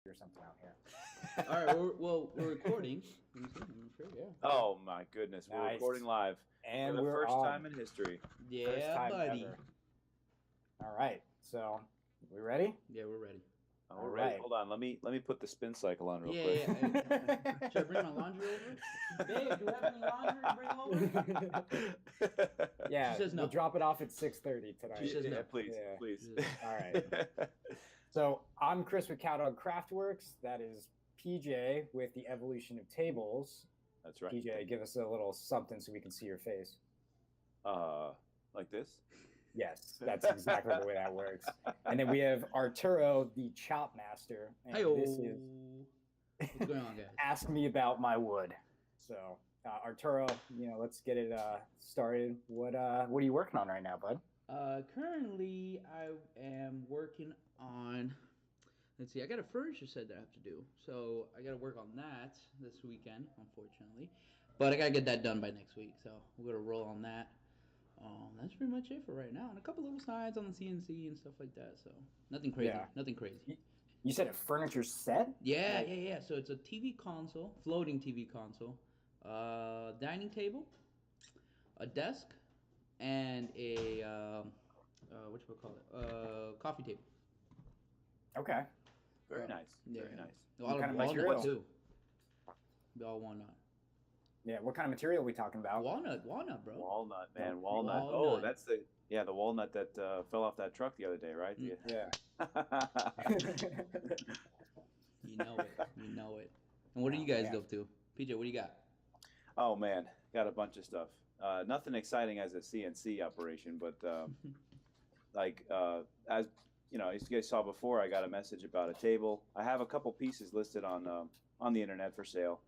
or something out here. All right, we're recording. I'm sure, yeah. Oh my goodness, we're Nice. recording live And for the we're first on. time in history. Yeah, First time buddy. ever. All right, so we ready? Yeah, we're ready. We're ready. Hold on, let me put the spin cycle on real quick. Yeah. Should I bring my laundry over? Babe, do you have any laundry to bring over? Yeah, She says no. We'll drop it off at 6:30 tonight. She says no. Please, Yeah. please. All right. So I'm Chris with Cowdogcraftworks. That is PJ with the Evolution of Tables. That's right. PJ, give us a little something so we can see your face. Like this? Yes, that's exactly the way that works. And then we have Arturo Thechopmaster. And Hey-o. this is What's going on, guys? Ask Me About My Wood. So Arturo, let's get it started. What are you working on right now, bud? Currently, I am working on. Let's see. I got a furniture set that I have to do, so I got to work on that this weekend, unfortunately. But I gotta get that done by next week, so we're gonna roll on that. That's pretty much it for right now, and a couple little sides on the CNC and stuff like that. So nothing crazy. Yeah. Nothing crazy. You said a furniture set? Yeah. So it's a TV console, floating TV console, dining table, a desk, and a coffee table. Okay. Very nice. Yeah. Very nice. A lot kind of of walnut material? too. All walnut. Yeah, what kind of material are we talking about? Walnut, bro. Walnut, man, walnut. Walnut. Oh, that's the walnut that fell off that truck the other day, right? Yeah. You know it. And what do you guys up to? PJ, what do you got? Oh man, got a bunch of stuff. Nothing exciting as a CNC operation, but as you guys saw before, I got a message about a table. I have a couple pieces listed on the internet for sale,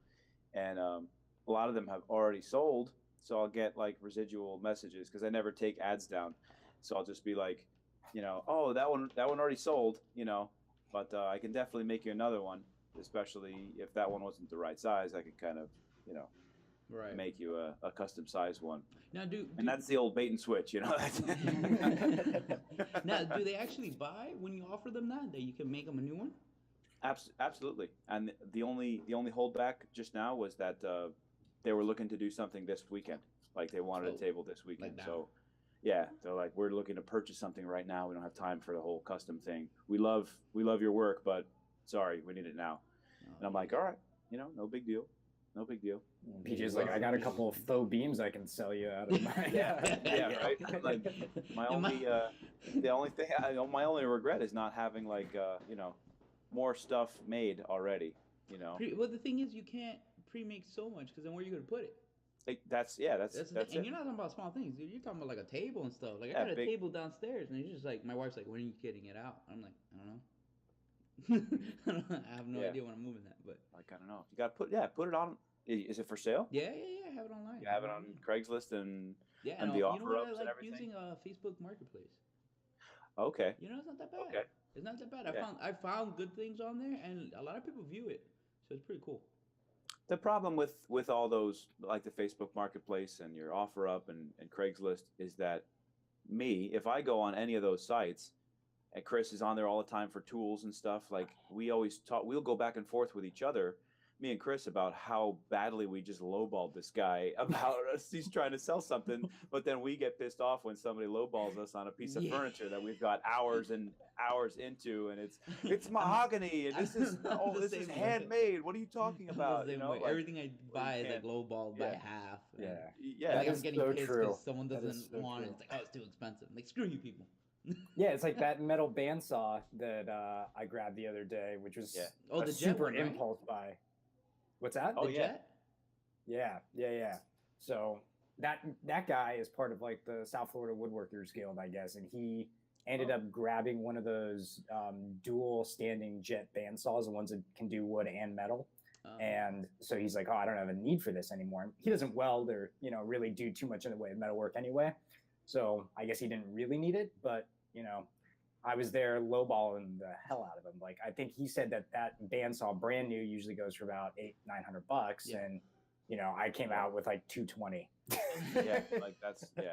and a lot of them have already sold. So I'll get like residual messages because I never take ads down. So I'll just be like, oh, that one already sold, but I can definitely make you another one, especially if that one wasn't the right size. I could kind of, Right. make you a custom size one. Now, and that's the old bait and switch, Now, do they actually buy when you offer them that you can make them a new one? Absolutely. And the only holdback just now was that they were looking to do something this weekend. Like they wanted a table this weekend. Like so yeah, they're like, we're looking to purchase something right now. We don't have time for the whole custom thing. We love your work, but sorry, we need it now. And I'm like, all right, no big deal. No big deal. PJ's like, I got a couple of faux beams I can sell you out of my yeah, right. Like my only my only regret is not having more stuff made already. Well, the thing is, you can't pre-make so much because then where are you going to put it? That's it. And you're not talking about small things, dude. You're talking about like a table and stuff. Like I got a table downstairs, and it's just like my wife's like, "When are you getting it out?" I'm like, "I don't know." I have no idea when I'm moving that, but like I don't know. You got to put it on. Is it for sale? Yeah. I have it online. You have it on Craigslist and and the offer ups I like and everything. using Facebook Marketplace. Okay. It's not that bad. Okay. It's not that bad. Yeah. I found good things on there, and a lot of people view it, so it's pretty cool. The problem with all those, like the Facebook Marketplace and your OfferUp and Craigslist, is that if I go on any of those sites, and Chris is on there all the time for tools and stuff, like we'll go back and forth with each other, me and Chris, about how badly we just lowballed this guy about us. He's trying to sell something, but then we get pissed off when somebody lowballs us on a piece of furniture that we've got hours and hours into, and it's mahogany, and this is handmade. What are you talking about? Everything I buy is like lowballed by half. Yeah. Like I'm getting pissed because someone doesn't so want true. it. It's like, oh, it's too expensive. I'm like, screw you people. Yeah, it's like that metal bandsaw that I grabbed the other day, which was the jet super one, right? impulse buy. What's that? The jet? Yeah. So that guy is part of like the South Florida Woodworkers Guild, I guess, and he ended up grabbing one of those dual standing jet bandsaws, the ones that can do wood and metal. And so he's like, oh, I don't have a need for this anymore. He doesn't weld or really do too much in the way of metal work anyway. So I guess he didn't really need it, but I was there lowballing the hell out of him. Like I think he said that bandsaw brand new usually goes for about $800-900, and I came out with like $220. Yeah, like that's how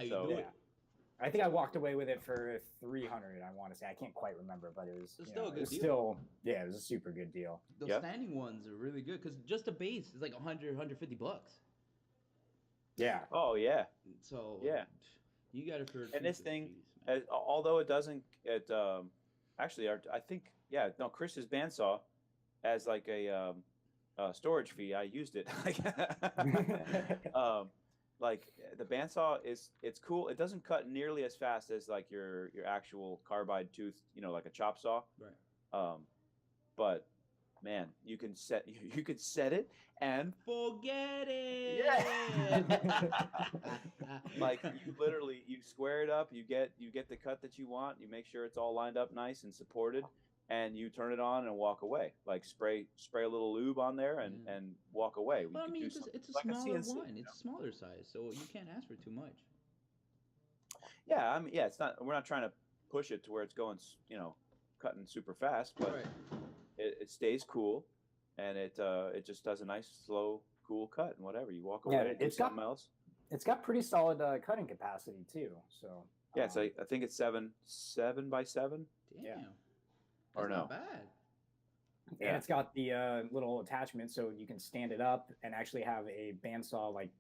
you do it. I think I walked away with it for 300. I want to say I can't quite remember, but it was It's you still know, a good it was deal. still yeah, it was a super good deal. Those Yeah. standing ones are really good because just the base is like 100, 150 bucks. Yeah, Oh yeah, So yeah. you got it for And this thing, 250s, man. although it doesn't, actually, I think, yeah, no, Chris's bandsaw as like a storage fee. I used it. um, like the bandsaw it's cool. It doesn't cut nearly as fast as like your actual carbide tooth, like a chop saw. Right. But man, you can set it and Forget it. yeah. Like you square it up, you get the cut that you want, you make sure it's all lined up nice and supported, and you turn it on and walk away. Like spray a little lube on there and walk away. Well, I could mean, do it's something a like smaller CNC, one. It's a smaller size, so you can't ask for too much. Yeah, I mean, yeah, we're not trying to push it to where it's going, cutting super fast, but Right. it stays cool, and it just does a nice slow cool cut and whatever. You walk away, Yeah, and do something else. it's got pretty solid cutting capacity too. So Yeah, it's like I think it's 7 by 7. Damn. Yeah. That's Or no. not bad. and it's got the little attachment so you can stand it up and actually have a bandsaw like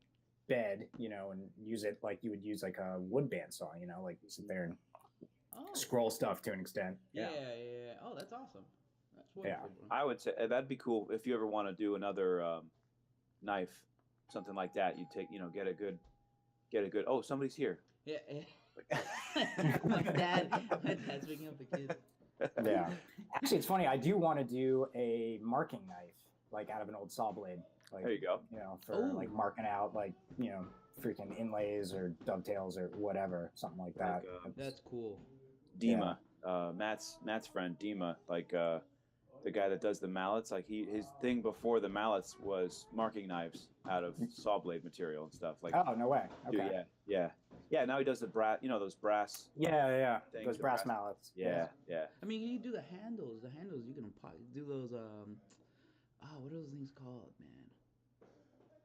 bed, and use it like you would use like a wood bandsaw, like you sit there and Oh. scroll stuff to an extent. Yeah. Oh, that's awesome. That's wonderful. Bro. I would say that'd be cool if you ever want to do another knife, something like that. You take, get a good. Oh, somebody's here. Yeah. my dad's picking up the kids. Yeah. Actually, it's funny. I do want to do a marking knife, like out of an old saw blade. Like, There you go. For like marking out, like, freaking inlays or dovetails or whatever, something like that. That's cool. Dima, Matt's friend Dima, like the guy that does the mallets. Like his thing before the mallets was marking knives out of saw blade material and stuff. Like oh, no way. Okay. Dude, yeah. Now he does the brass, those brass. Yeah. things, Those the brass mallets. Yeah. I mean, you do the handles. The handles you can do those. What are those things called, man?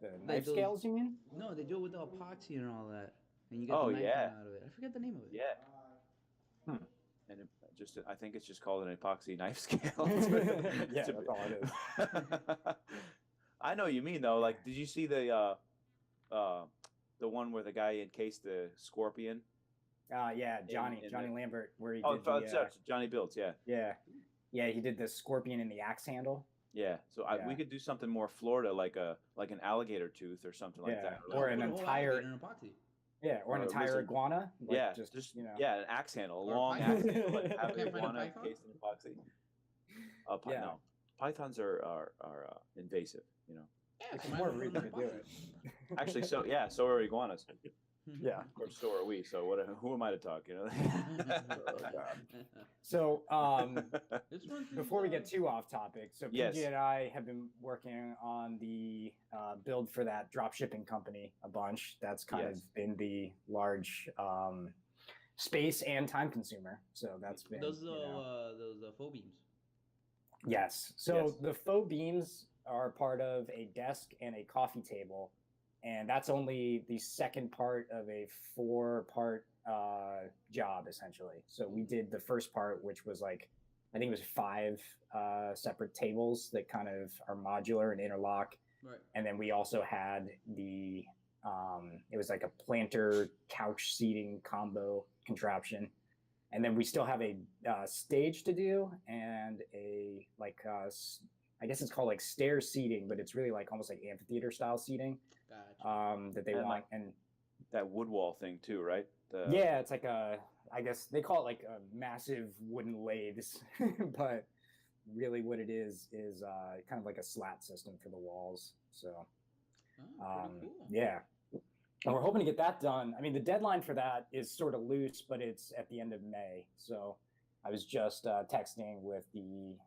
The knife scales, you mean? No, they do it with the epoxy and all that, and you get Oh, the knife yeah. out of it. I forget the name of it. Yeah. And I think it's just called an epoxy knife scale. Yeah, that's all it is. I know what you mean though. Like, did you see the one where the guy encased the scorpion? Yeah, Johnny the- Lambert, where he Oh, did the, Johnny Builds, yeah. yeah, he did the scorpion in the axe handle. Yeah, so we could do something more Florida, like an alligator tooth or something like that. Or an Put a whole entire- alligator in epoxy. Yeah, or an Or a entire lizard. iguana. Like Yeah, just an axe handle, a Or a long python. axe handle, like have Can't an find a iguana python? encased in epoxy. Yeah. No, pythons are invasive. Yeah, It's so might more as well reason put to it do in it. Actually, so are iguanas. Yeah. Of course, so are we. So who am I to talk? So This one before we get too off topic, so Yes. PJ and I have been working on the build for that drop shipping company a bunch. That's kind Yes. of been the large space and time consumer. So that's been those faux beams. Yes. So Yes. the faux beams are part of a desk and a coffee table, and that's only the second part of a 4-part job essentially. So we did the first part, which was like, I think it was 5 separate tables that kind of are modular and interlock. Right. And then we also had the it was like a planter couch seating combo contraption. And then we still have a stage to do and a I guess it's called like stair seating, but it's really like almost like amphitheater style seating Gotcha. that they And want. like And that wood wall thing too, right? yeah, it's like I guess they call it like a massive wooden lathes, but really what it is kind of like a slat system for the walls. So Oh, pretty cool. yeah. And we're hoping to get that done. I mean, the deadline for that is sort of loose, but it's at the end of May. So I was just texting with the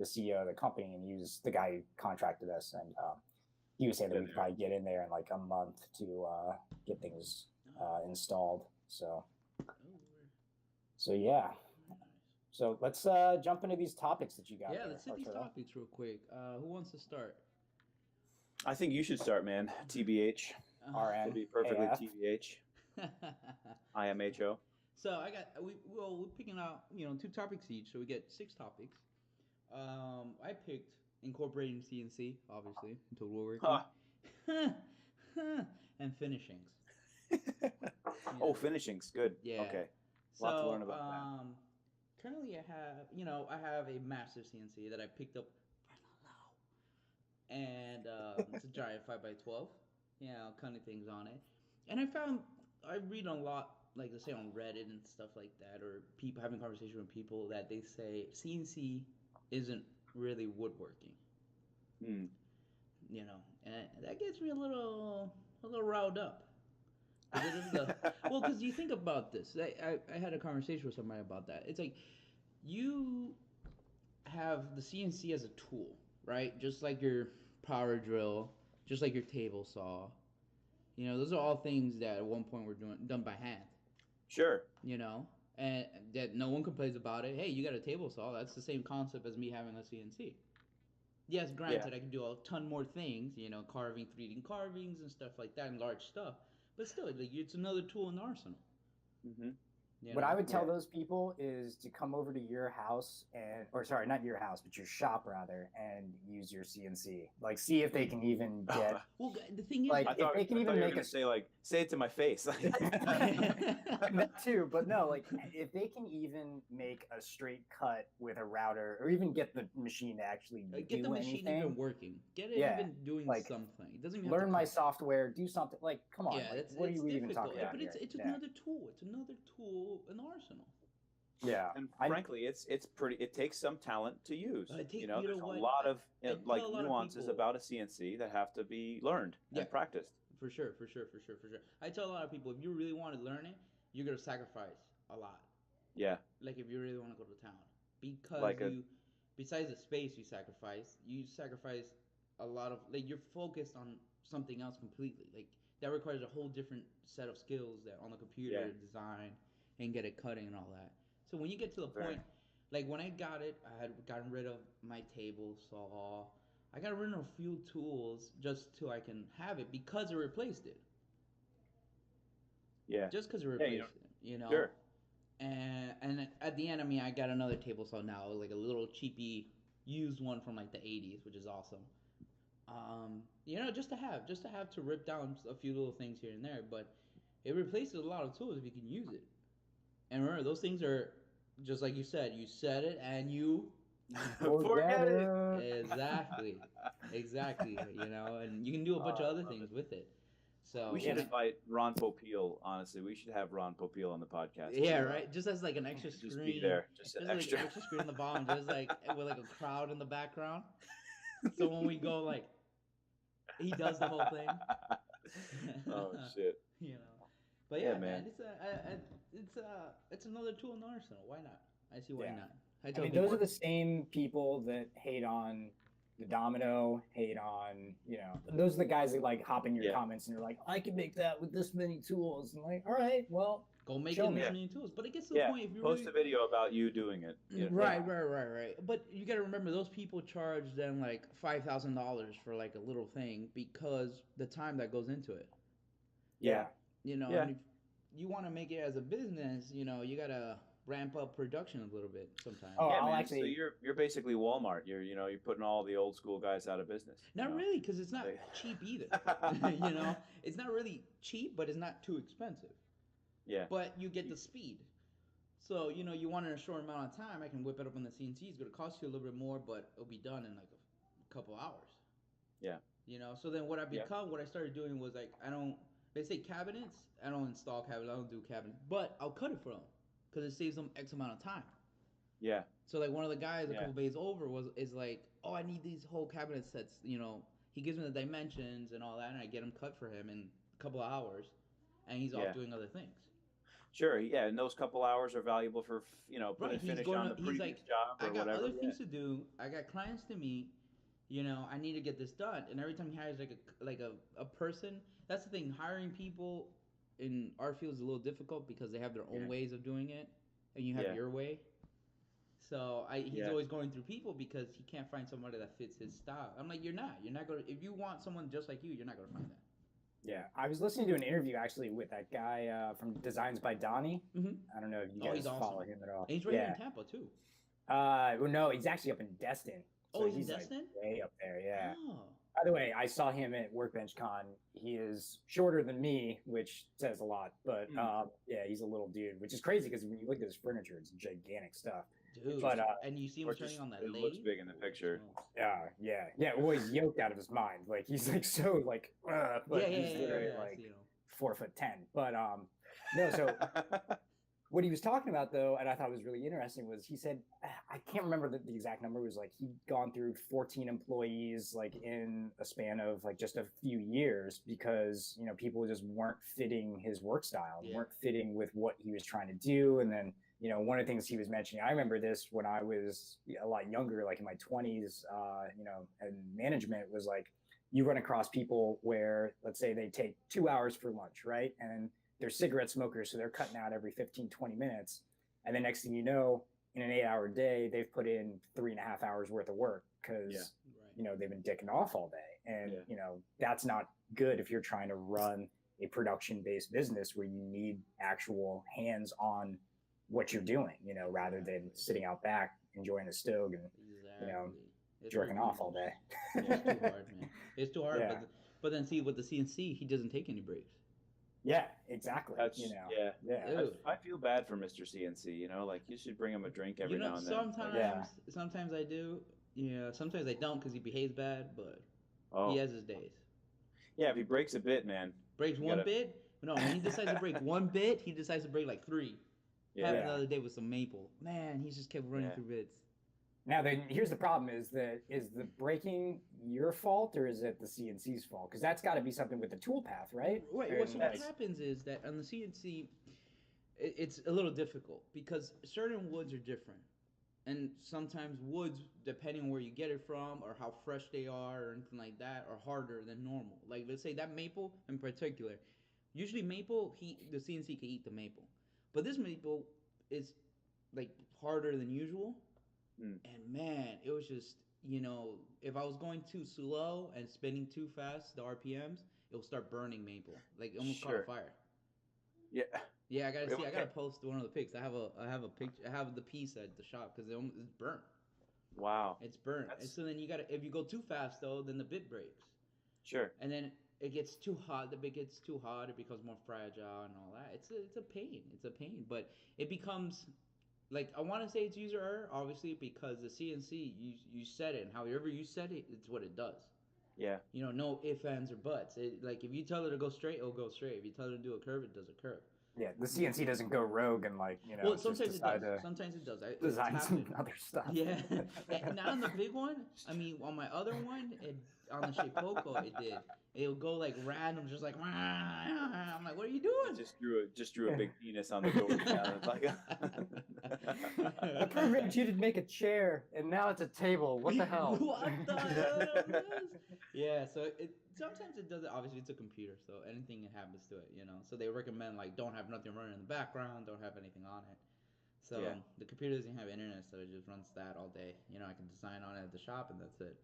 CEO of the company, and he was the guy who contracted us, and he was saying that we could probably get in there in like a month to get things installed. So yeah. So let's jump into these topics that you got. Yeah, there, let's hit these Arturo. topics real quick. Who wants to start? I think you should start, man. TBH. RN. To be perfectly AF. TBH. IMHO. So we're picking out 2 topics each, so we get 6 topics. I picked incorporating CNC, obviously, into woodworking, Huh. and finishings. Oh, finishing's good. Yeah. Okay. So Lot to learn about that. currently I have a massive CNC that I picked up for low, and it's a giant 5x12. Cutting things on it, and I read a lot, like they say on Reddit and stuff like that, or people having conversation with people that they say CNC isn't really woodworking. Hmm. And that gets me a little riled up. Because you think about this. I had a conversation with somebody about that. It's like you have the CNC as a tool, right? Just like your power drill, just like your table saw. Those are all things that at one point were done by hand. Sure. And that no one complains about it. Hey, you got a table saw. That's the same concept as me having a CNC. Yes, granted, I can do a ton more things, carving, 3D carvings and stuff like that, and large stuff. But still, like, it's another tool in the arsenal. Mm-hmm. What I would tell those people is to come over to your house or sorry, not your house, but your shop rather, and use your CNC. Like, see if they can even get. Well, the thing is, like, if they can even make say it to my face. That too, but no, like if they can even make a straight cut with a router, or even get the machine to actually get the machine anything, even working, get it even doing something. It doesn't even learn have to my software, do something. Like, come on, what are you even talking about? But it's another tool. It's another tool in the arsenal. Yeah, and frankly, it's pretty. It takes some talent to use. There's a lot of nuances about a CNC that have to be learned and practiced. For sure. I tell a lot of people, if you really want to learn it, you're gonna sacrifice a lot. Yeah. Like if you really want to go to town, because besides the space you sacrifice a lot of, like, you're focused on something else completely. Like that requires a whole different set of skills that on the computer design and get it cutting and all that. So when you get to the point, like when I got it, I had gotten rid of my table saw. I got rid of a few tools just so I can have it because it replaced it. Yeah. Just because it replaced it, Sure. And at the end, I got another table saw now, like a little cheapy used one from like the 80s, which is awesome. Just to have to rip down a few little things here and there, but it replaces a lot of tools if you can use it. And remember, those things are just like you said. You said it, and you forget it. Exactly. And you can do a bunch of other things with it. So we should invite Ron Popeil. Honestly, we should have Ron Popeil on the podcast. Yeah, right. Just as like an extra screen. Just be there. Just an extra. Like extra screen on the bottom, just like with like a crowd in the background. So when we go, like, he does the whole thing. Oh shit. But yeah, man, it's another tool in the arsenal. Why not? I see why not. I mean, those are the same people that hate on the domino, hate on, those are the guys that like hop in your comments and they're like, I can make that with this many tools. And like, all right, well, go make it with this many tools. But it gets to the point, if you post a video about you doing it. Right. But you got to remember, those people charge them like $5,000 for like a little thing because the time that goes into it. Yeah. And if you want to make it as a business, you gotta ramp up production a little bit sometimes. Oh, man. So you're basically Walmart. You're putting all the old school guys out of business. Not really, because it's not cheap either. It's not really cheap, but it's not too expensive. Yeah. But you get the speed. So you want it in a short amount of time. I can whip it up on the CNC. It's gonna cost you a little bit more, but it'll be done in like a couple hours. Yeah. So then what I started doing was like, they say cabinets. I don't install cabinets. I don't do cabinets, but I'll cut it for them because it saves them X amount of time. Yeah. So like one of the guys a couple days over is like, oh, I need these whole cabinet sets. He gives me the dimensions and all that, and I get them cut for him in a couple of hours, and he's off doing other things. Sure. Yeah, and those couple hours are valuable for putting finish on the previous job or whatever. I got other things to do. I got clients to meet. I need to get this done. And every time he hires like a person, that's the thing. Hiring people in our field is a little difficult because they have their own ways of doing it, and you have your way. So he's always going through people because he can't find somebody that fits his style. I'm like, you're not going to, if you want someone just like you, you're not going to find that. Yeah, I was listening to an interview actually with that guy from Designs by Donnie. Mm-hmm. I don't know if you Oh, guys he's awesome. follow him at all. And he's right here Yeah. in Tampa too. Well, no, he's actually up in Destin. Oh, So he's in he's like Destin? way up there. Yeah. Oh. By the way, I saw him at Workbench Con. He is shorter than me, which says a lot. But yeah, he's a little dude, which is crazy because when you look at his furniture, it's gigantic stuff. Dude, But and you see him turning on that it lathe? looks big in the picture. yeah. Well, he's yoked out of his mind. Like he's like so like, but he's literally like 4'10". But no. So what he was talking about though, and I thought was really interesting, was he said, I can't remember the exact number. It was like he'd gone through 14 employees like in a span of like just a few years because people just weren't fitting his work style, weren't fitting with what he was trying to do, and then. One of the things he was mentioning, I remember this when I was a lot younger, like in my 20s, and management was like, you run across people where, let's say they take 2 hours for lunch, right? And they're cigarette smokers, so they're cutting out every 15, 20 minutes. And the next thing you know, in an 8-hour day, they've put in 3.5 hours worth of work because, they've been dicking off all day. And, that's not good if you're trying to run a production-based business where you need actual hands-on what you're doing, rather than sitting out back enjoying a stove and jerking off all day. It's too hard, man. It's too hard. Yeah. But then see with the CNC, he doesn't take any breaks. Yeah, exactly. I feel bad for Mr. CNC. Like you should bring him a drink every now and then. Sometimes I do. Yeah, sometimes I don't because he behaves bad, but he has his days. Yeah, if he breaks a bit, man. Breaks one bit? No, when he decides to break one bit, he decides to break like 3. Yeah. The other day with some maple. Man, he just kept running through bits. Now, here's the problem: is the breaking your fault or is it the CNC's fault? Because that's got to be something with the tool path, right? Right. Well, so what happens is that on the CNC, it's a little difficult because certain woods are different, and sometimes woods, depending on where you get it from or how fresh they are or anything like that, are harder than normal. Like let's say that maple in particular. Usually maple, the CNC can eat the maple. But this maple is like harder than usual. And man, it was just, if I was going too slow and spinning too fast, the RPMs, it will start burning maple. Like it almost caught fire. Yeah. Yeah, I gotta post one of the pics. I have a picture. I have the piece at the shop because it's burnt. Wow. It's burnt. And so then if you go too fast though, then the bit breaks. Sure. And then it gets too hot. The bit gets too hot. It becomes more fragile and all that. It's a pain. It's a pain. But it becomes, like, I want to say it's user error, obviously, because the CNC, you set it, and however you set it, it's what it does. Yeah. No ifs, ands, or buts. Like, if you tell it to go straight, it'll go straight. If you tell it to do a curve, it does a curve. Yeah, the CNC doesn't go rogue and Well, sometimes it does. Sometimes it does. Design some other stuff. Yeah. Not on the big one. I mean, on my other one, on the Shapeoko, it did. It'll go like random, just like. I'm like, what are you doing? Just drew a big penis on the door. I programmed you to make a chair, and now it's a table. What the hell? What the hell? Yeah. So sometimes it does it. Obviously, it's a computer, so anything happens to it, So they recommend like don't have nothing running in the background, don't have anything on it. So the computer doesn't have internet, so it just runs that all day. I can design on it at the shop, and that's it.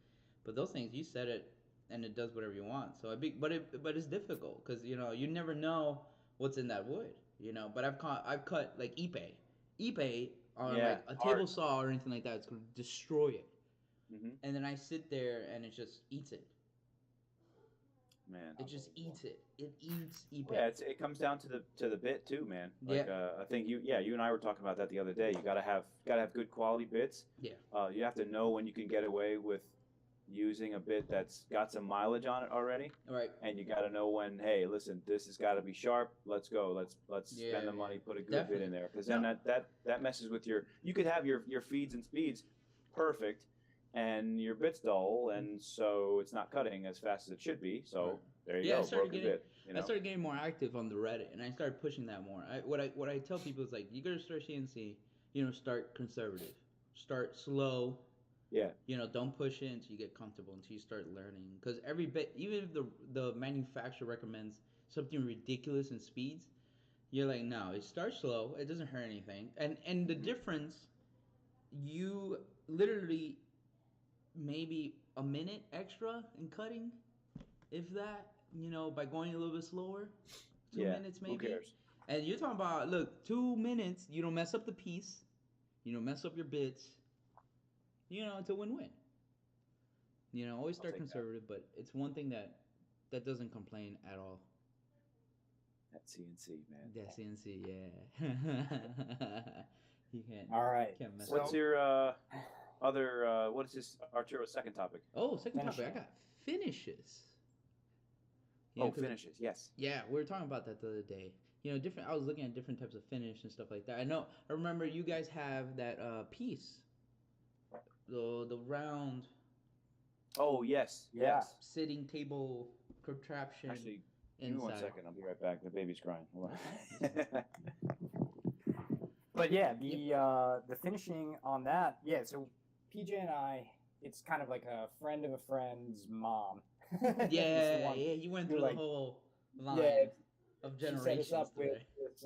But those things, you set it, and it does whatever you want. So but it's difficult because you never know what's in that wood. But I've cut like ipe on like a table saw or anything like that. It's gonna destroy it. Mm-hmm. And then I sit there and it just eats it. Man, it just eats it. It eats ipe. Yeah, it comes down to the bit too, man. Like I think you and I were talking about that the other day. You gotta have good quality bits. Yeah. You have to know when you can get away with using a bit that's got some mileage on it already. Right. And you got to know when, hey, listen, this has got to be sharp. Let's go. Let's spend the money, put a good bit in there, because then that messes with you could have your feeds and speeds perfect, and your bit's dull, and so it's not cutting as fast as it should be. So there you go. I started getting more active on the Reddit, and I started pushing that more. What I tell people is like, you gotta start CNC. Start conservative, start slow. Yeah. Don't push it until you get comfortable, until you start learning. Because every bit, even if the manufacturer recommends something ridiculous in speeds, you're like, no, it starts slow. It doesn't hurt anything. And the difference, you literally maybe a minute extra in cutting, if that, by going a little bit slower, 2 Yeah, minutes who maybe. cares? And you're talking about, look, 2 minutes, you don't mess up the piece, you don't mess up your bits, it's a win-win. Always I'll start take that. conservative, but it's one thing that doesn't complain at all. That CNC, man. Yeah, CNC, yeah. You can't. All right. Can't mess So- What's your other? What is this Arturo's second topic? Oh, second topic. I Finishing. got finishes. Oh, 'Cause- finishes. Yes. Yeah, we were talking about that the other day. Different. I was looking at different types of finish and stuff like that. I remember you guys have that piece, the round Oh, yes. Yeah. Yes. sitting table contraption Actually, give me 1 inside. second. I'll be right back. The baby's crying. Hold on. But yeah, the finishing on that, yeah. So PJ and I, it's kind of like a friend of a friend's mom. This Yeah, one- yeah. You went you're through like- the whole line Yeah, of she set generations. us up with today. this.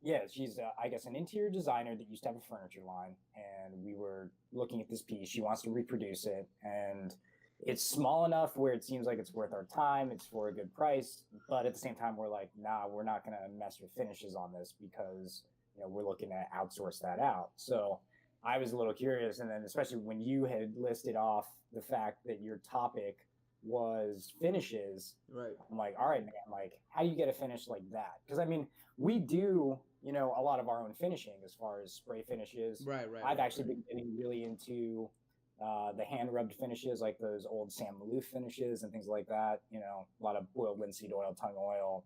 Yeah, she's I guess an interior designer that used to have a furniture line, and we were looking at this piece. She wants to reproduce it, and it's small enough where it seems like it's worth our time. It's for a good price, but at the same time, we're like, nah, we're not gonna mess with finishes on this because we're looking to outsource that out. So I was a little curious, and then especially when you had listed off the fact that your topic was finishes, Right. I'm like, all right, man, like, how do you get a finish like that? Because I mean, we do, a lot of our own finishing as far as spray finishes. Right. I've actually been getting really into the hand rubbed finishes, like those old Sam Maloof finishes and things like that. A lot of boiled linseed oil, tongue oil,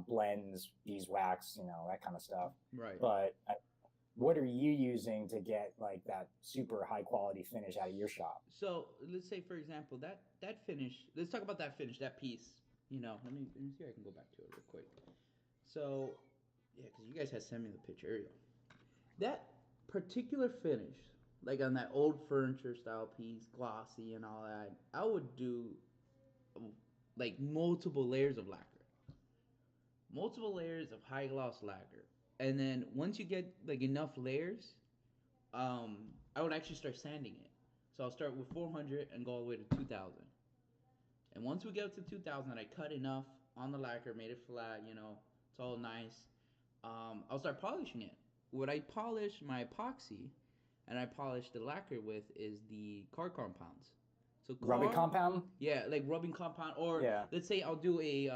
blends, beeswax, that kind of stuff. Right. But what are you using to get like that super high quality finish out of your shop? So let's say, for example, that finish. Let's talk about that finish, that piece. Let me see if I can go back to it real quick. So, yeah, because you guys had sent me the picture. Here you go. That particular finish, like on that old furniture style piece, glossy and all that, I would do like multiple layers of lacquer, multiple layers of high gloss lacquer, and then once you get like enough layers, I would actually start sanding it. So I'll start with 400 and go all the way to 2000. And once we get up to 2000, I cut enough on the lacquer, made it flat, it's all nice. I'll start polishing it. What I polish my epoxy and I polish the lacquer with is the car compounds. So Rubbing compound? Yeah, like rubbing compound, or Yeah. let's say I'll do a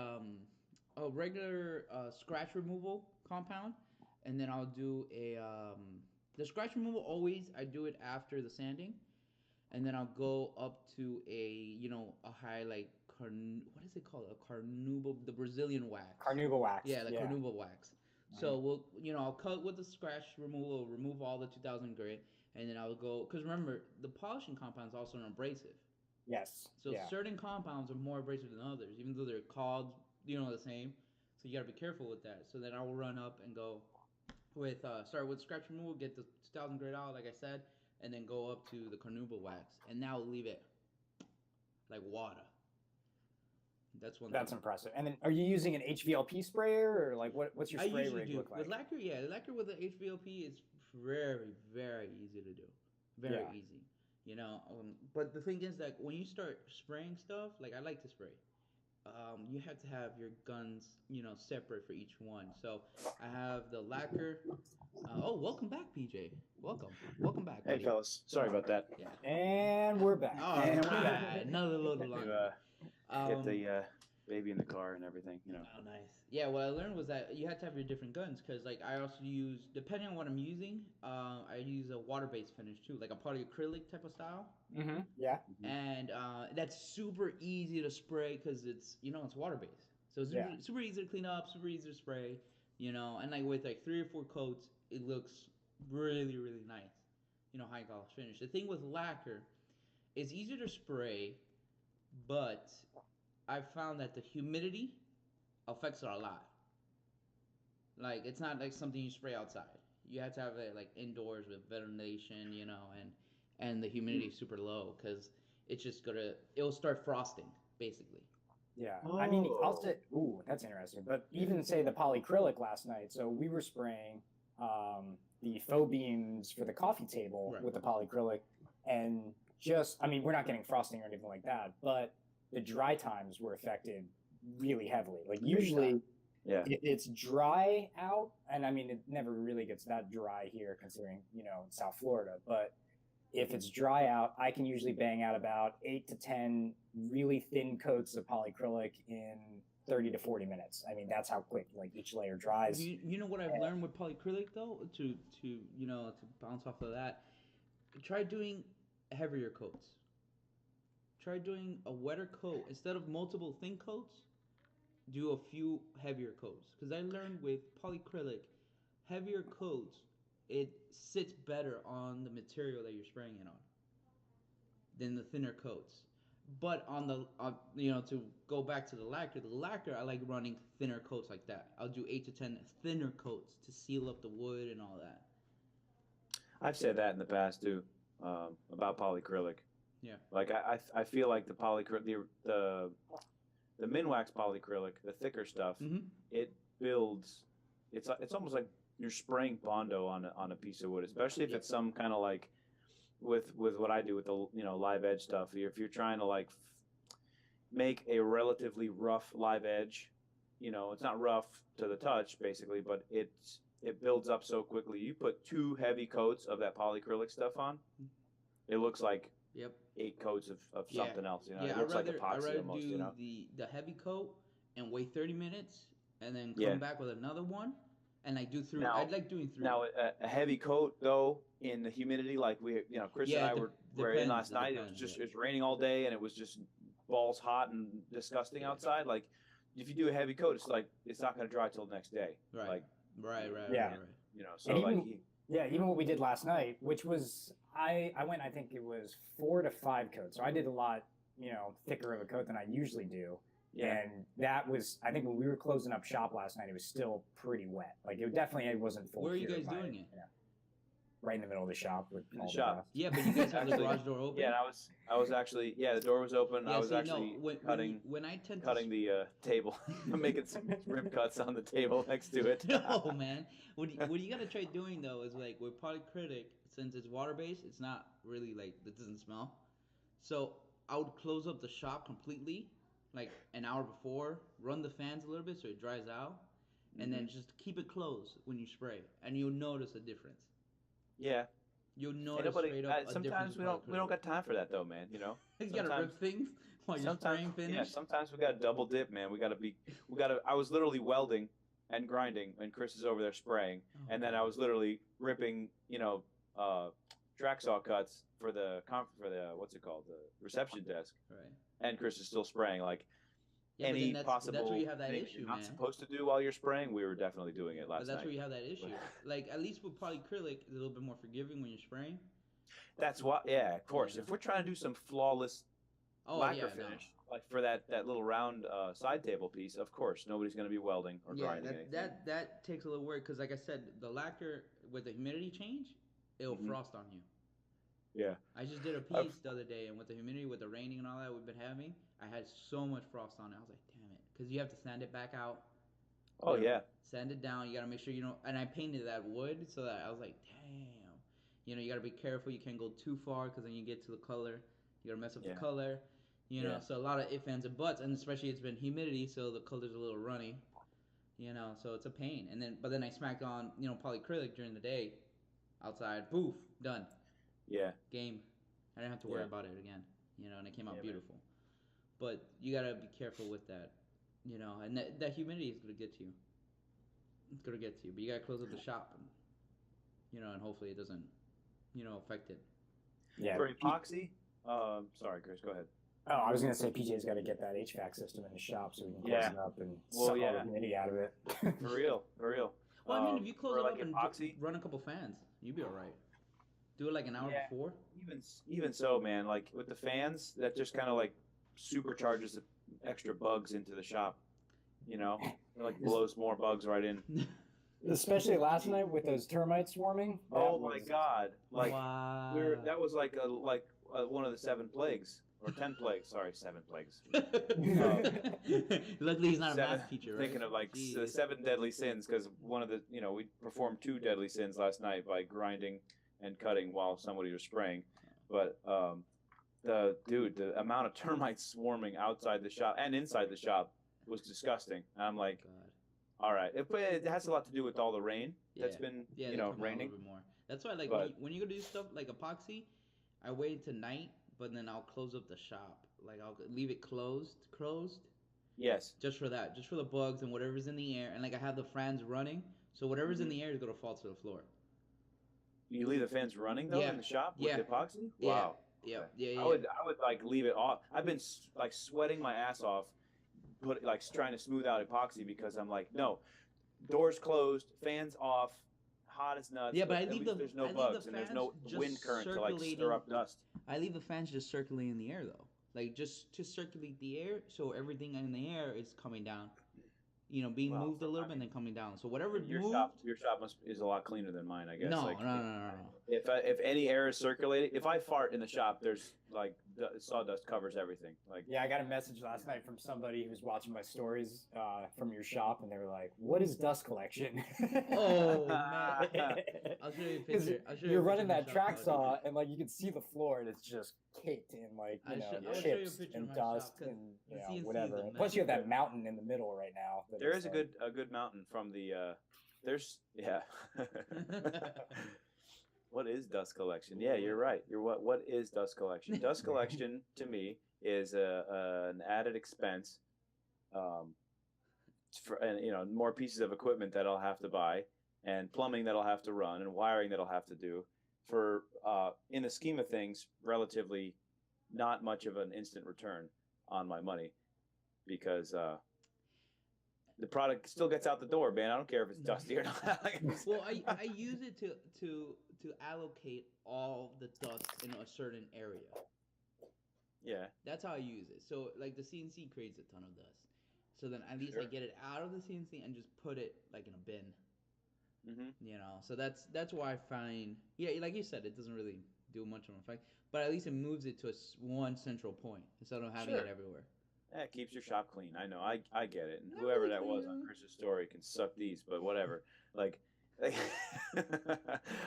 regular scratch removal compound, and then I'll do the scratch removal. Always I do it after the sanding, and then I'll go up to a high like what is it called, a carnauba, the Brazilian wax. Carnauba wax. Yeah, the carnauba wax. So I'll cut with the scratch removal, remove all the 2000 grit, and then I'll go, because remember the polishing compound is also an abrasive. Yes. So yeah. certain compounds are more abrasive than others, even though they're called, the same. So you gotta be careful with that. So then I will run up and go with start with scratch removal, get the 2000 grit out, like I said, and then go up to the carnauba wax, and now leave it like water. That's one. That's impressive. And then, are you using an HVLP sprayer, or like what's your I spray usually rig do look like? with lacquer. Yeah, lacquer with the HVLP is very, very easy to do. Very Yeah. easy. But the thing is that when you start spraying stuff, like I like to spray, you have to have your guns, separate for each one. So I have the lacquer. Welcome back, PJ. Welcome back. Hey, buddy. fellas. Sorry about that. Yeah. And we're back. All And we're right. Another load of laundry. Get the baby in the car and everything. Oh, nice. Yeah, what I learned was that you have to have your different guns, because like I also use, depending on what I'm using, I use a water-based finish too, like a polyacrylic type of style, Mm-hmm. Yeah. and that's super easy to spray because it's it's water-based, so it's Yeah. super easy to clean up, super easy to spray, and like with like 3 or 4 coats, it looks really really nice, high gloss finish. The thing with lacquer, it's easier to spray, but I've found that the humidity affects it a lot. Like it's not like something you spray outside. You have to have it like indoors with ventilation, and the humidity is super low, because it's just it'll start frosting basically. Yeah. I mean, I'll Oh. say, ooh, that's interesting. But even say the polyacrylic last night. So we were spraying the faux beams for the coffee table Right. with the polyacrylic, and we're not getting frosting or anything like that, but the dry times were affected really heavily. Like usually Yeah. it's dry out, and I mean, it never really gets that dry here considering, South Florida, but if it's dry out, I can usually bang out about 8 to 10 really thin coats of polyacrylic in 30 to 40 minutes. I mean, that's how quick like each layer dries. You know what I've learned with polyacrylic though, to bounce off of that, try doing heavier coats. Try doing a wetter coat instead of multiple thin coats. Do a few heavier coats, because I learned with polyacrylic, heavier coats, it sits better on the material that you're spraying it on than the thinner coats. But on the to go back to the lacquer I like running thinner coats like that. I'll do 8 to 10 thinner coats to seal up the wood and all that. I've said that in the past too, about polyacrylic. Yeah. Like I feel like the polyacrylic, the Minwax polyacrylic, the thicker stuff, it builds. It's almost like you're spraying Bondo on a piece of wood, especially if it's some kind of like with what I do with the live edge stuff. If you're trying to like make a relatively rough live edge, it's not rough to the touch basically, but it builds up so quickly. You put 2 heavy coats of that polyacrylic stuff on, it looks like 8 coats of something else. It looks like epoxy almost. Do the heavy coat and wait 30 minutes and then come back with another one, and I do 3. I'd like doing 3. Now a heavy coat though in the humidity, like Chris and I were in last night. It was just it's raining all day and it was just balls hot and disgusting outside. Like if you do a heavy coat, it's like it's not going to dry till the next day. Right. Like right. So and like even what we did last night, which was I went, I think it was 4 to 5 coats. So I did a lot, thicker of a coat than I usually do. Yeah. And that was, I think when we were closing up shop last night, it was still pretty wet. Like it definitely wasn't full. Where are you guys doing it? Right in the middle of the shop. In the shop. Yeah, but you guys have the garage door open? Yeah, and I was actually, the door was open. Yeah, I was cutting the table. I'm making some rib cuts on the table next to it. No, man. What you got to try doing, though, is like with polyacrylic, since it's water-based, it's not really like, it doesn't smell. So I would close up the shop completely, like an hour before, run the fans a little bit so it dries out, and then just keep it closed when you spray, and you'll notice a difference. Yeah. You'll notice straight up sometimes we don't got time for that though, man. You gotta rip things while you're spraying finish. Yeah, sometimes we gotta double dip, man. I was literally welding and grinding, and Chris is over there spraying, and then I was literally ripping, track saw cuts for the what's it called, the reception desk. Right. And Chris is still spraying like. Yeah, any possible that's where you have that issue, you're not supposed to do while you're spraying, we were definitely doing it last night. But that's where you have that issue. Like, at least with polyacrylic, it's a little bit more forgiving when you're spraying. That's what, of course. Yeah. If we're trying to do some flawless lacquer finish, like for that little round side table piece, of course, nobody's going to be welding or grinding anything. That takes a little work, because like I said, the lacquer, with the humidity change, it'll frost on you. Yeah. I just did a piece the other day, and with the humidity, with the raining and all that we've been having, I had so much frost on it. I was like, damn it. Because you have to sand it back out. Oh, yeah. Sand it down. You got to make sure and I painted that wood so that I was like, damn. You got to be careful. You can't go too far, because then you get to the color. You got to mess up the color. So a lot of ifs, ands, and buts. And especially it's been humidity, so the color's a little runny. So it's a pain. But then I smacked on, polyacrylic during the day outside. Poof, done. Yeah. Game. I didn't have to worry about it again. And it came out beautiful. Man. But you gotta be careful with that, and that humidity is gonna get to you. It's gonna get to you, but you gotta close up the shop, and and hopefully it doesn't, affect it. Yeah. For epoxy, sorry, Chris, go ahead. Oh, I was gonna say PJ's got to get that HVAC system in the shop so we can close it up and suck all the humidity out of it. For real. Well, I mean, if you close it like up and run a couple fans, you'd be all right. Do it like an hour before. Even so, man, like with the fans, that just kind of like supercharges the extra bugs into the shop. It like blows more bugs right in. Especially last night with those termites swarming. Oh my God! Like wow. that was like one of the 7 plagues or 10 plagues. Sorry, 7 plagues. Luckily, he's not a math teacher. Right? Thinking of like the 7 deadly sins, because one of the we performed 2 deadly sins last night by grinding and cutting while somebody was spraying. But the amount of termites swarming outside the shop and inside the shop was disgusting. And I'm like, God. all right, it has a lot to do with all the rain that's been Yeah, you they know come out a raining. little bit more. That's why, like, But when you go do stuff like epoxy, I wait tonight, but then I'll close up the shop. Like, I'll leave it closed, yes, just for that, just for the bugs and whatever's in the air. And like, I have the fans running, so whatever's in Mhm. the air is gonna fall to the floor. you leave the fans running though Yeah, in the shop with yeah, the epoxy. yeah, Wow. yeah, Okay. yeah, I would like leave it off. I've been like sweating my ass off, trying to smooth out epoxy because I'm like, no, doors closed, fans off, hot as nuts. Yeah, but I at leave least the there's no I leave bugs the and there's fans no just wind current to like stir circulating. up dust. I leave the fans just circulating in the air though, like just to circulate the air, so everything in the air is coming down. Being Well, moved a little bit and then coming down. So whatever your moved. shop is a lot cleaner than mine, I guess. No, like, no. if any air is circulating, if I fart in the shop, there's like sawdust covers everything. Like, Yeah, I got a message last night from somebody who was watching my stories from your shop, and they were like, "What is dust collection?" Oh man, I'll show you a picture. I'll show you You're a running picture of that my track shop, saw, and like you can see the floor, and it's just caked in like I'll show you a chips picture and of my shop, dust 'cause and the CNC is whatever. a Plus, you have mess. that mountain in the middle right now. there is a good mountain from the there's yeah. What is dust collection? Yeah, you're right. What is dust collection? Dust collection to me is an added expense, and more pieces of equipment that I'll have to buy, and plumbing that I'll have to run, and wiring that I'll have to do. For in the scheme of things, relatively not much of an instant return on my money, because the product still gets out the door, man. I don't care if it's dusty or not. Well, I use it to allocate all the dust in a certain area. Yeah. That's how I use it. So like the CNC creates a ton of dust. So then at least I get it out of the CNC and just put it like in a bin. Mm-hmm. So that's why I find, like you said, it doesn't really do much of an effect, but at least it moves it to one central point instead of having it everywhere. Yeah, it keeps your shop clean. I know. I get it. And whoever that was on Chris's story can suck these, but whatever. Like,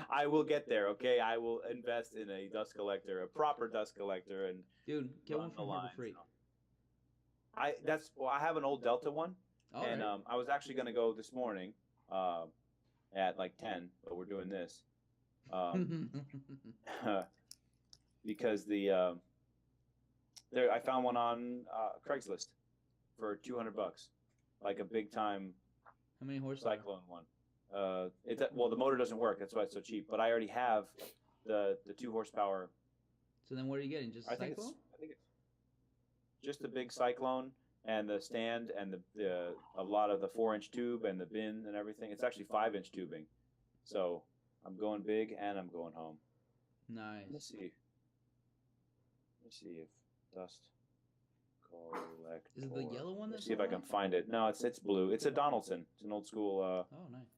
I will get there. Okay, I will invest in a dust collector, a proper dust collector, and dude, get one from here for free. I have an old Delta one, and right. I was actually going to go this morning, at like 10, but we're doing this, because I found one on Craigslist for $200, like a big time. How many horsepower? Cyclone one. The motor doesn't work. That's why it's so cheap. But I already have the 2 horsepower. So then, what are you getting? Just a Cyclone? I think it's just a big Cyclone and the stand and a lot of the 4-inch tube and the bin and everything. It's actually 5-inch tubing. So I'm going big and I'm going home. Nice. Let's see if dust collector. Is it the yellow one? Let's see if I can find it. No, it's blue. It's a Donaldson. It's an old school. Oh, nice.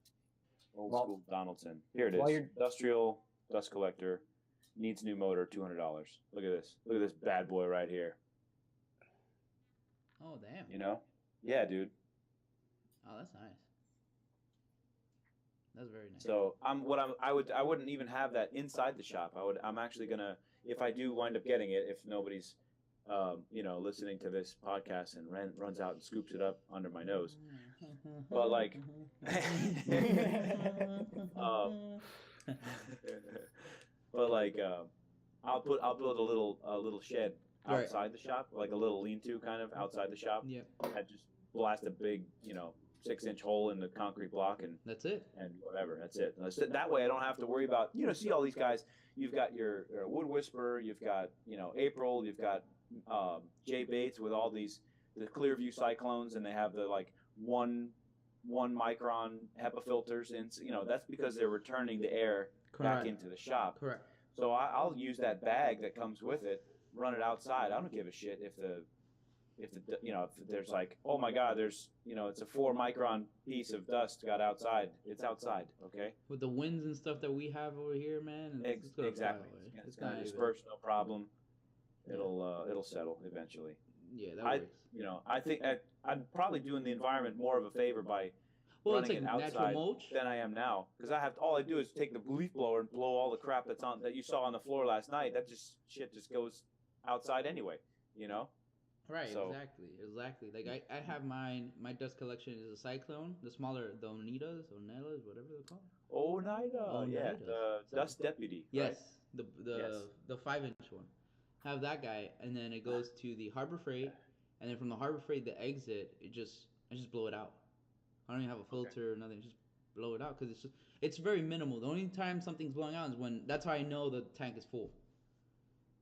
Old school Donaldson. Here it is. Industrial dust collector. Needs new motor. $200. Look at this. Look at this bad boy right here. Oh damn. Yeah, dude. Oh, that's nice. That's very nice. So I wouldn't even have that inside the shop. I'm actually gonna, if I do wind up getting it, if nobody's listening to this podcast and runs out and scoops it up under my nose. But like, I'll build a little shed outside the shop, like a little lean-to kind of outside the shop. Yep. I just blast a big 6-inch hole in the concrete block, and that's it. And whatever, that's it. That way I don't have to worry about, see all these guys. You've got your Wood Whisperer, you've got April, you've got Jay Bates with all the Clearview Cyclones, and they have the like 1 micron HEPA filters, and that's because they're returning the air back into the shop. Correct. So I'll use that bag that comes with it, run it outside. I don't give a shit if there's like, oh my God, there's it's a 4 micron piece of dust got outside. It's outside, okay. With the winds and stuff that we have over here, man. Exactly. It's gonna disperse, no problem. It'll settle eventually. Yeah, that works. I think I'm probably doing the environment more of a favor by running it outside than I am now, because all I do is take the leaf blower and blow all the crap that you saw on the floor last night. That shit just goes outside anyway, you know. Right, So exactly. Like I have mine. My dust collection is a Cyclone, the smaller, the Oneidas, whatever they're called. Oneida, yeah, Oneidas. the Dust Deputy, right? Yes, the 5-inch one. Have that guy, and then it goes to the Harbor Freight, and then from the Harbor Freight, the exit, I just blow it out. I don't even have a filter or nothing. Just blow it out because it's very minimal. The only time something's blowing out is when that's how I know the tank is full.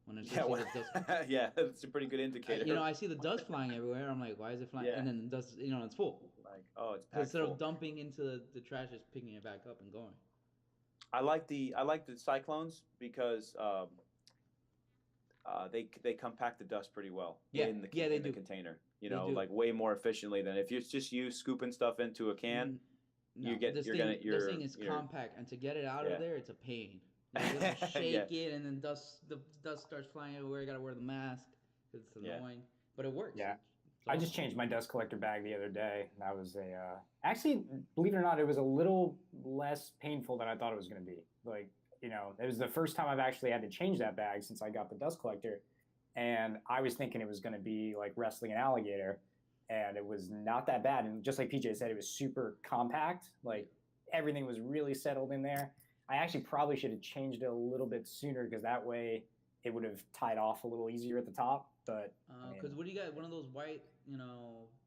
When I Yeah, see well, the dust. yeah, that's a pretty good indicator. You know, I see the dust flying everywhere. I'm like, why is it flying? Yeah. And then the dust, it's full. Like, oh, it's Because packed instead full. of dumping into the trash, it's picking it back up and going. I like the Cyclones because they compact the dust pretty well in the container. You know, like way more efficiently than if you just use scooping stuff into a can. No, this thing is compact, and to get it out of there, it's a pain. You have to shake it, and then the dust starts flying everywhere. You gotta wear the mask. It's annoying, but it works. Yeah. I just changed my dust collector bag the other day. That was actually, believe it or not, it was a little less painful than I thought it was going to be. Like, it was the first time I've actually had to change that bag since I got the dust collector. And I was thinking it was going to be like wrestling an alligator, and it was not that bad. And just like PJ said, it was super compact. Like, everything was really settled in there. I actually probably should have changed it a little bit sooner because that way it would have tied off a little easier at the top. But because what do you got? One of those white,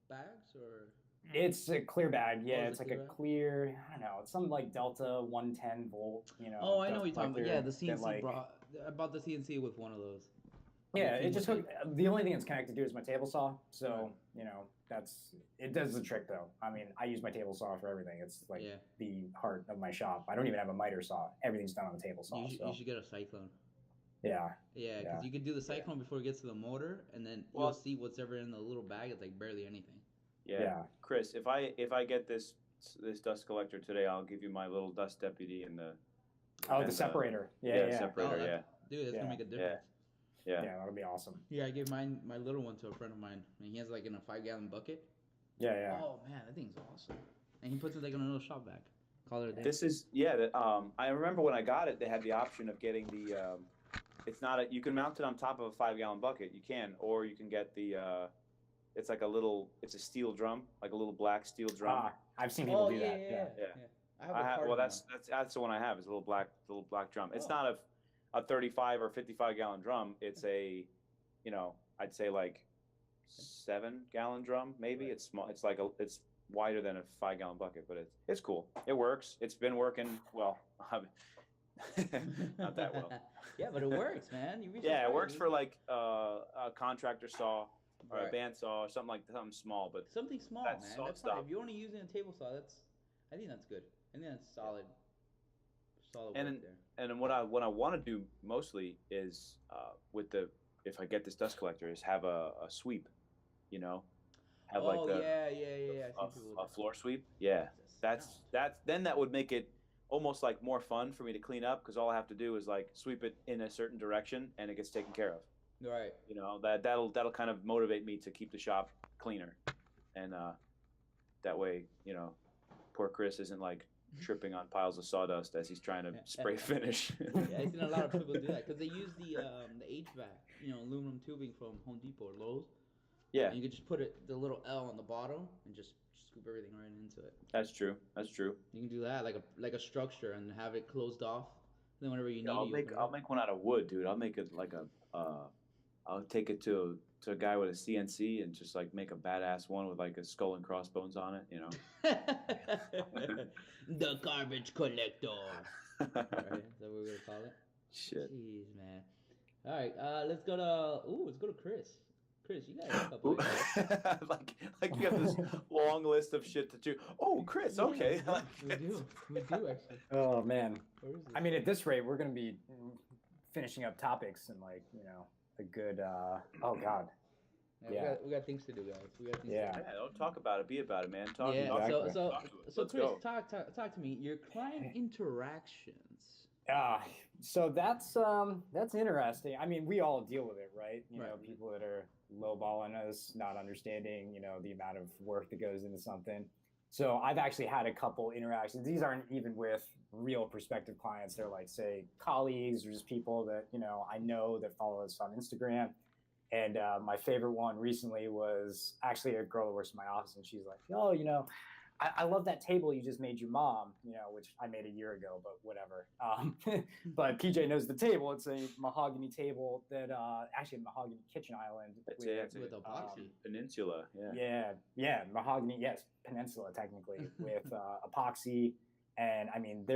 bags or? It's a clear bag. Yeah, it's like a bag? clear. I don't know. It's something like Delta 110 volt. Oh, I know what you're talking about. Yeah, the CNC like, I bought the CNC with one of those. Yeah, it just the only thing it's connected to is my table saw. So it does the trick though. I mean, I use my table saw for everything. It's like the heart of my shop. I don't even have a miter saw. Everything's done on the table saw. You should get a Cyclone. Yeah. Yeah, because you could do the Cyclone before it gets to the motor, and then you'll see what's ever in the little bag. It's like barely anything. Yeah. Chris, if I get this dust collector today, I'll give you my little dust deputy and the separator. Separator. Dude, that's gonna make a difference. Yeah, that'll be awesome. Yeah, I gave my little one to a friend of mine, and he has like in a 5-gallon bucket. Yeah. Oh man, that thing's awesome. And he puts it like in a little shop bag. Call it a day. This is I remember when I got it, they had the option of getting the. It's not you can mount it on top of a 5-gallon bucket. You can, or you can get the. It's like it's a steel drum, like a little black steel drum. I've seen people do that. Yeah. That's the one I have. Is a little black drum. It's not a 35 or 55-gallon drum. It's a, I'd say like 7-gallon drum maybe. Right. It's small. It's like it's wider than a 5-gallon bucket, but it's cool. It works. It's been working well. Not that well. Yeah, but it works, man. It works for like a contractor saw or a bandsaw or something small, but something small, man. That's fine. If you're only using a table saw, I think that's good. I think that's solid. Solid work there. And what I want to do mostly is if I get this dust collector is have a sweep, have like a floor sweep. Yeah, then that would make it almost like more fun for me to clean up because all I have to do is like sweep it in a certain direction and it gets taken care of. Right. That'll kind of motivate me to keep the shop cleaner, and that way poor Chris isn't like tripping on piles of sawdust as he's trying to spray finish. Yeah, I've seen a lot of people do that because they use the HVAC, aluminum tubing from Home Depot or Lowe's. Yeah. And you could just put the little L on the bottom and just scoop everything right into it. That's true. You can do that like a structure and have it closed off. Then whenever you need it, I'll make one out of wood, dude. I'll make it like I'll take it to a guy with a CNC and just like make a badass one with like a skull and crossbones on it, The garbage collector. Right? Is that what we're gonna call it? Shit. Jeez, man. All right, let's go to Chris. Chris, you got a couple. like you have this long list of shit to do. Oh, Chris, okay. We do actually. Oh man. I mean, at this rate, we're gonna be finishing up topics in like a good. Oh God. Yeah, we got things to do, guys. Yeah, don't talk about it. Be about it, man. Talk. Yeah. Talk So Chris, talk to me. Your client interactions. So that's interesting. I mean, we all deal with it, right? People that are lowballing us, not understanding, the amount of work that goes into something. So I've actually had a couple interactions. These aren't even with real prospective clients. They're like, say, colleagues or just people that, I know that follow us on Instagram. And my favorite one recently was actually a girl that works in my office, and she's like, "Oh, I love that table you just made your mom," which I made a year ago, but whatever. But PJ knows the table. It's a mahogany table that actually a mahogany kitchen island with epoxy. Peninsula. Yeah. Yeah, mahogany. Yes, peninsula technically with epoxy, and I mean,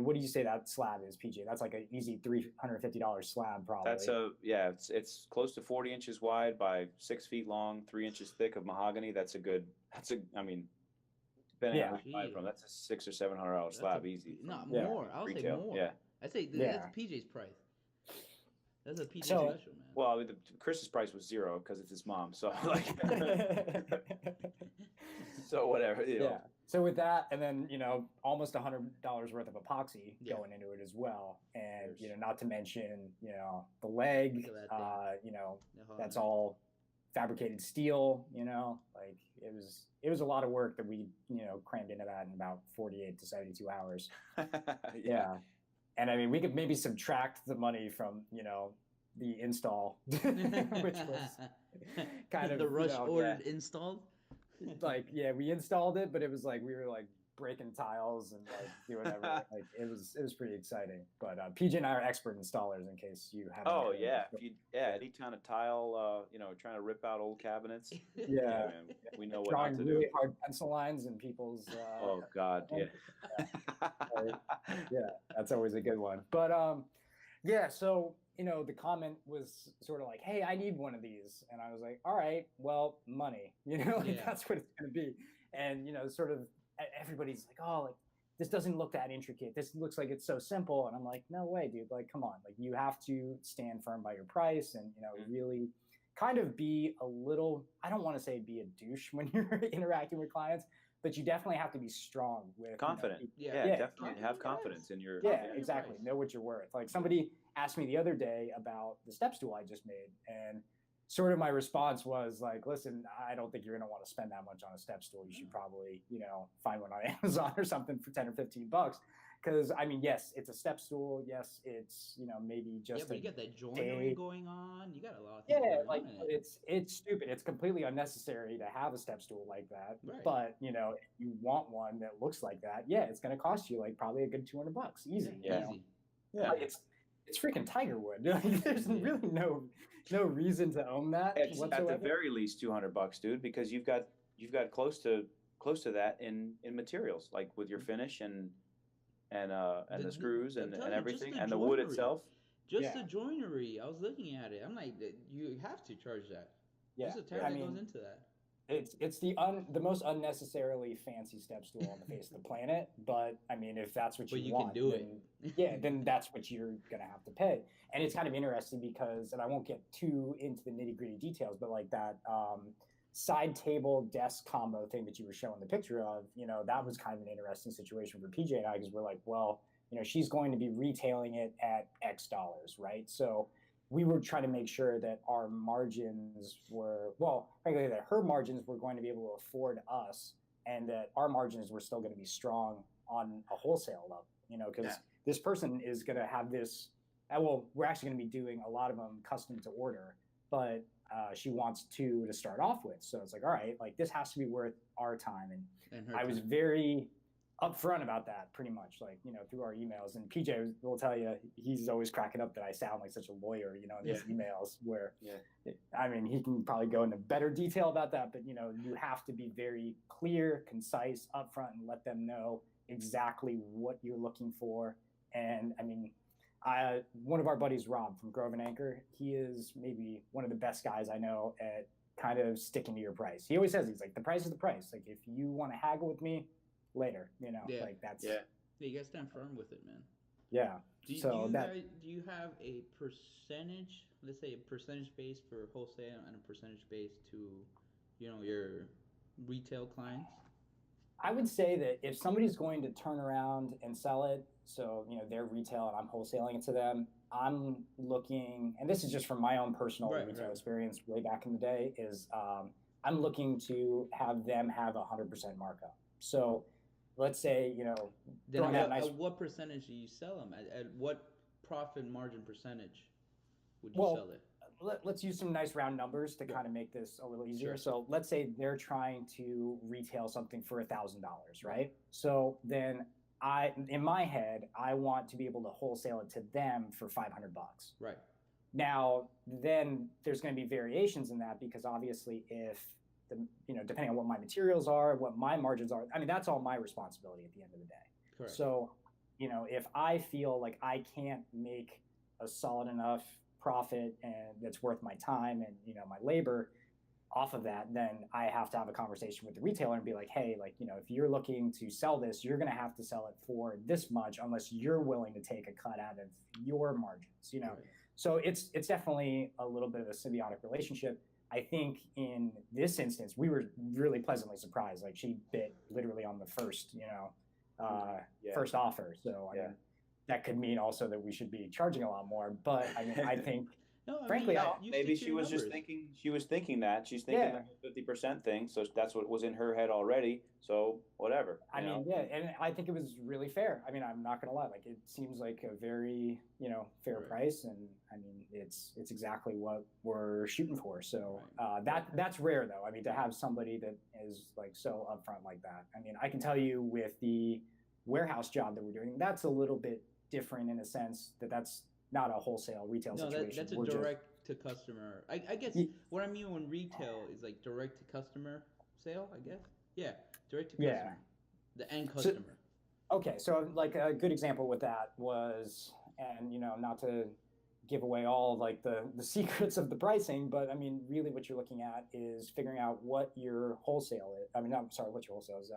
what do you say that slab is, PJ? That's like an easy $350 slab, probably. It's close to 40 inches wide by 6 feet long, 3 inches thick of mahogany. Depending on where you buy it from, that's a $600 or $700 slab easy. Not more. I would say more. Yeah. I'd say that's PJ's price. That's a PJ special, man. Well, Chris's price was $0 because it's his mom. So so whatever. Yeah. So with that, and then almost $100 worth of epoxy going into it as well, and not to mention the leg, that's all fabricated steel. Like it was a lot of work that we crammed into that in about 48 to 72 hours. Yeah. And I mean, we could maybe subtract the money from the install, which was kind of the rush ordered installed. Like, yeah, we installed it, but it was like we were like breaking tiles and like doing everything. Like it was pretty exciting. But PJ and I are expert installers, in case you haven't. Oh yeah, any kind of tile, trying to rip out old cabinets. Yeah, man, we know what drawing not to really do. hard pencil lines in people's. Oh God, yeah. Yeah, that's always a good one. But yeah, so the comment was sort of like, "Hey, I need one of these," and I was like, "All right, well, money, that's what it's going to be." And sort of everybody's like, "Oh, like this doesn't look that intricate. This looks like it's so simple." And I'm like, "No way, dude! Like, come on! Like, you have to stand firm by your price, and really kind of be a little. I don't want to say be a douche when you're interacting with clients." But you definitely have to be strong with confident. Definitely have confidence in your. Yeah, exactly. Know what you're worth. Like somebody asked me the other day about the step stool I just made, and sort of my response was like, "Listen, I don't think you're going to want to spend that much on a step stool. You should probably, find one on Amazon or something for $10 or $15." Because I mean, yes, it's a step stool. Yes, it's maybe just but you got that joinery going on. You got a lot of things going on. It's stupid. It's completely unnecessary to have a step stool like that. Right. But if you want one that looks like that, it's going to cost you like probably a good $200 easy. Easy. Yeah, it's freaking Tiger Wood. There's really no reason to own that. It's at the very least $200, dude, because you've got close to that in materials, like with your finish and the screws and everything and the wood itself. Just the joinery. I was looking at it. I'm like, you have to charge that. Yeah, there's a tariff that goes into that. It's the most unnecessarily fancy step stool on the face of the planet. But I mean, if that's what you want, can do then that's what you're gonna have to pay. And it's kind of interesting because, and I won't get too into the nitty gritty details, but like that side table desk combo thing that you were showing the picture of, that was kind of an interesting situation for PJ and I, because we're like, well, she's going to be retailing it at X dollars, right? So we were trying to make sure that our margins were, frankly, that her margins were going to be able to afford us, and that our margins were still going to be strong on a wholesale level, because this person is going to have this, we're actually going to be doing a lot of them custom to order, but she wants two to start off with. So it's like, all right, like this has to be worth our time. And I was very upfront about that, pretty much, like, through our emails. And PJ will tell you, he's always cracking up that I sound like such a lawyer, in these emails where, I mean, he can probably go into better detail about that, but, you have to be very clear, concise, upfront, and let them know exactly what you're looking for. And I mean, one of our buddies, Rob from Grove and Anchor, he is maybe one of the best guys I know at kind of sticking to your price. He always says, he's like, the price is the price. Like, if you want to haggle with me later, like that's. Yeah, you guys stand firm with it, man. Yeah. Do you have a percentage, let's say a percentage base for wholesale and a percentage base to, your retail clients? I would say that if somebody's going to turn around and sell it, so they're retail and I'm wholesaling it to them, I'm looking, and this is just from my own personal retail experience way back in the day, is I'm looking to have them have 100% markup. So let's say, Then throwing that nice. at what percentage do you sell them? At what profit margin percentage would you Well, sell it? let's use some nice round numbers to Yeah. kind of make this a little easier. Sure. So let's say they're trying to retail something for $1,000, right? So then in my head, I want to be able to wholesale it to them for $500. Right. Now, then there's going to be variations in that because obviously if depending on what my materials are, what my margins are, I mean, that's all my responsibility at the end of the day. Correct. So, if I feel like I can't make a solid enough profit and that's worth my time and, my labor off of that, then I have to have a conversation with the retailer and be like, hey, like, if you're looking to sell this, you're going to have to sell it for this much unless you're willing to take a cut out of your margins, Right. So it's definitely a little bit of a symbiotic relationship. I think in this instance, we were really pleasantly surprised. Like she bit literally on the first, first offer. So I mean, that could mean also that we should be charging a lot more. But I mean, I think, frankly, maybe she was just thinking. She was thinking that she's thinking the 50% thing. So that's what was in her head already. So whatever. I mean, and I think it was really fair. I mean, I'm not gonna lie. Like it seems like a very fair price, and I mean, it's exactly what we're shooting for. So that's rare though. I mean, to have somebody that is like so upfront like that. I mean, I can tell you with the warehouse job that we're doing, that's a little bit different in a sense that's not a wholesale retail situation. That's a direct to customer. I guess what I mean when retail is like direct to customer sale, I guess. Yeah, direct to customer. The end customer. So like a good example with that was, and not to give away all like the secrets of the pricing, but I mean really what you're looking at is figuring out what your wholesale is. I mean, I'm sorry, what your wholesale is,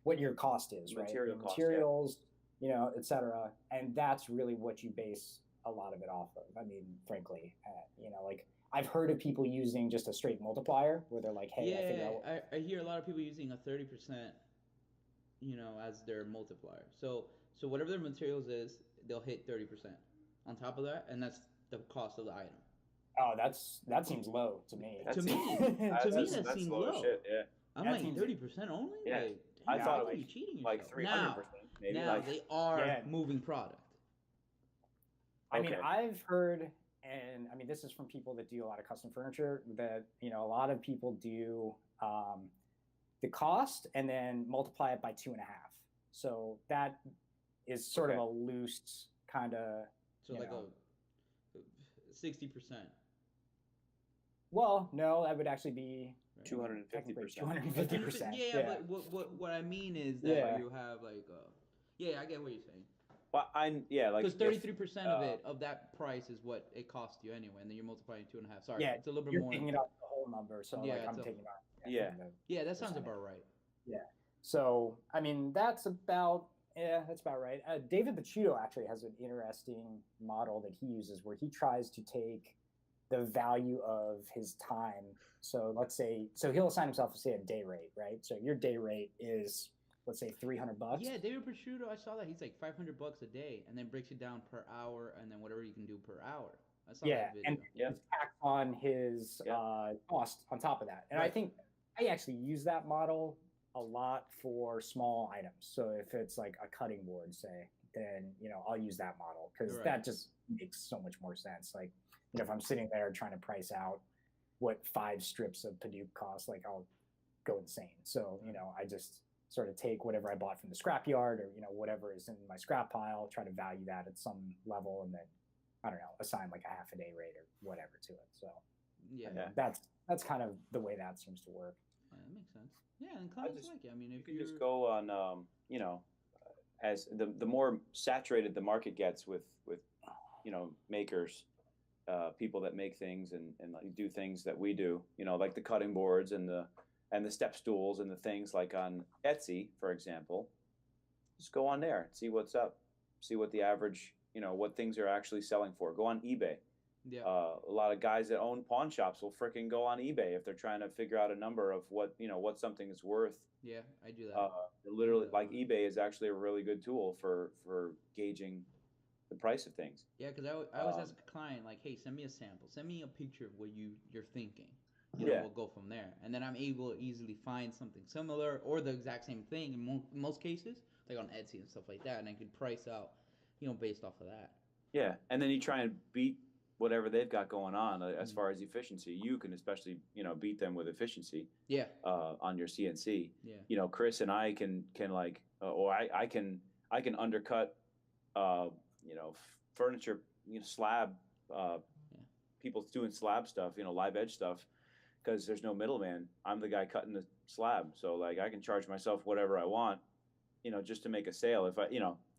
what your cost is, right? Materials, et cetera. And that's really what you base a lot of it off of. I mean, frankly, like I've heard of people using just a straight multiplier where they're like, hey, I hear a lot of people using a 30%, as their multiplier. So whatever their materials is, they'll hit 30% on top of that, and that's the cost of the item. Oh, that seems low to me. To me, that seems low. Shit, yeah. I'm like 30% only. Yeah. Like, I thought it was cheating like 300%. Maybe now they are moving product. I mean, I've heard, and I mean, this is from people that do a lot of custom furniture, that, a lot of people do the cost and then multiply it by 2.5. So that is sort of a loose kind of. So like a 60%. Well, no, that would actually be 250%. 250%. Yeah, but what I mean is that you have like I get what you're saying. But because 33% of that price is what it costs you anyway, and then you're multiplying 2.5. Sorry, it's a little bit more. You're taking it out the whole number, so like I'm taking out. Yeah, that sounds about right. Yeah. So I mean, that's about right. David Picciuto actually has an interesting model that he uses where he tries to take the value of his time. So let's say, he'll assign himself, say, a day rate, right? So your day rate is, let's say, $300. Yeah, David Prosciutto, I saw that he's like $500 a day, and then breaks it down per hour, and then whatever you can do per hour. I saw that video. And it's tacked on his cost on top of that. And I think I actually use that model a lot for small items. So if it's like a cutting board, say, then I'll use that model because that just makes so much more sense. Like, if I'm sitting there trying to price out what 5 strips of Paduke cost, like I'll go insane. So, I just sort of take whatever I bought from the scrapyard or, whatever is in my scrap pile, try to value that at some level, and then, I don't know, assign like a half a day rate or whatever to it. So that's kind of the way that seems to work. Yeah, that makes sense. Yeah, and clients like it. I mean, if you just go on, as the more saturated the market gets with makers, people that make things and like do things that we do, like the cutting boards and the step stools and the things like on Etsy, for example, just go on there and see what's up, see what the average, what things are actually selling for. Go on eBay. Yeah. A lot of guys that own pawn shops will freaking go on eBay if they're trying to figure out a number of what something is worth. Yeah, I do that. Literally, like eBay is actually a really good tool for gauging the price of things. Yeah, because I always ask a client, like, hey, send me a sample. Send me a picture of what you're thinking. we'll go from there. And then I'm able to easily find something similar or the exact same thing in most cases, like on Etsy and stuff like that, and I could price out, based off of that. Yeah, and then you try and beat whatever they've got going on as far as efficiency. You can especially, beat them with efficiency. Yeah. On your CNC. Yeah. Chris and I can like, or I can undercut, furniture, slab, people doing slab stuff, live edge stuff, because there's no middleman. I'm the guy cutting the slab, so like I can charge myself whatever I want, just to make a sale. If I,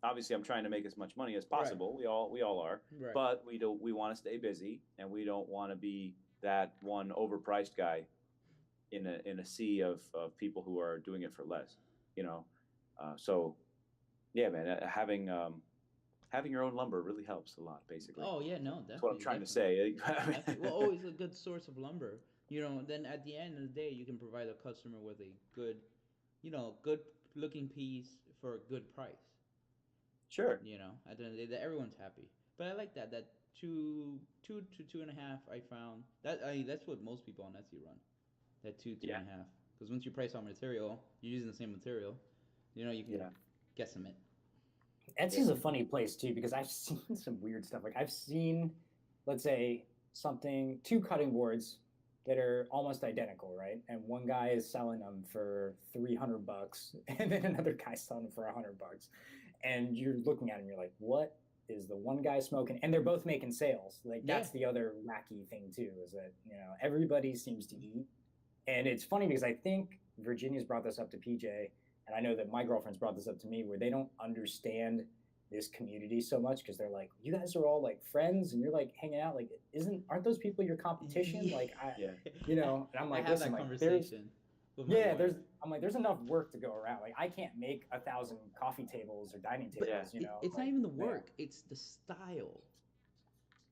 obviously I'm trying to make as much money as possible. Right. We all are, right. But we want to stay busy, and we don't want to be that one overpriced guy in a sea of people who are doing it for less, so yeah, man, having your own lumber really helps a lot, basically. Oh yeah, no, definitely. That's what I'm trying to say. Well, always a good source of lumber. Then at the end of the day, you can provide a customer with a good, good looking piece for a good price. Sure. At the end of the day, that everyone's happy. But I like that 2 to 2.5. I found that's what most people on Etsy run. That 2.5. Because once you price on material, you're using the same material. You can guesstimate. Etsy's a funny place too, because I've seen some weird stuff. Like I've seen, let's say, two cutting boards that are almost identical, right? And one guy is selling them for $300, and then another guy's selling them for $100. And you're looking at them, you're like, what is the one guy smoking? And they're both making sales. Like that's the other wacky thing too, is that everybody seems to eat. And it's funny because I think Virginia's brought this up to PJ, and I know that my girlfriend's brought this up to me, where they don't understand this community so much, because they're like, you guys are all like friends and you're like hanging out, like aren't those people your competition? Like and I'm like, I have that conversation. I'm like, there's enough work to go around. Like I can't make 1,000 coffee tables or dining tables. It's not even the work; it's the style.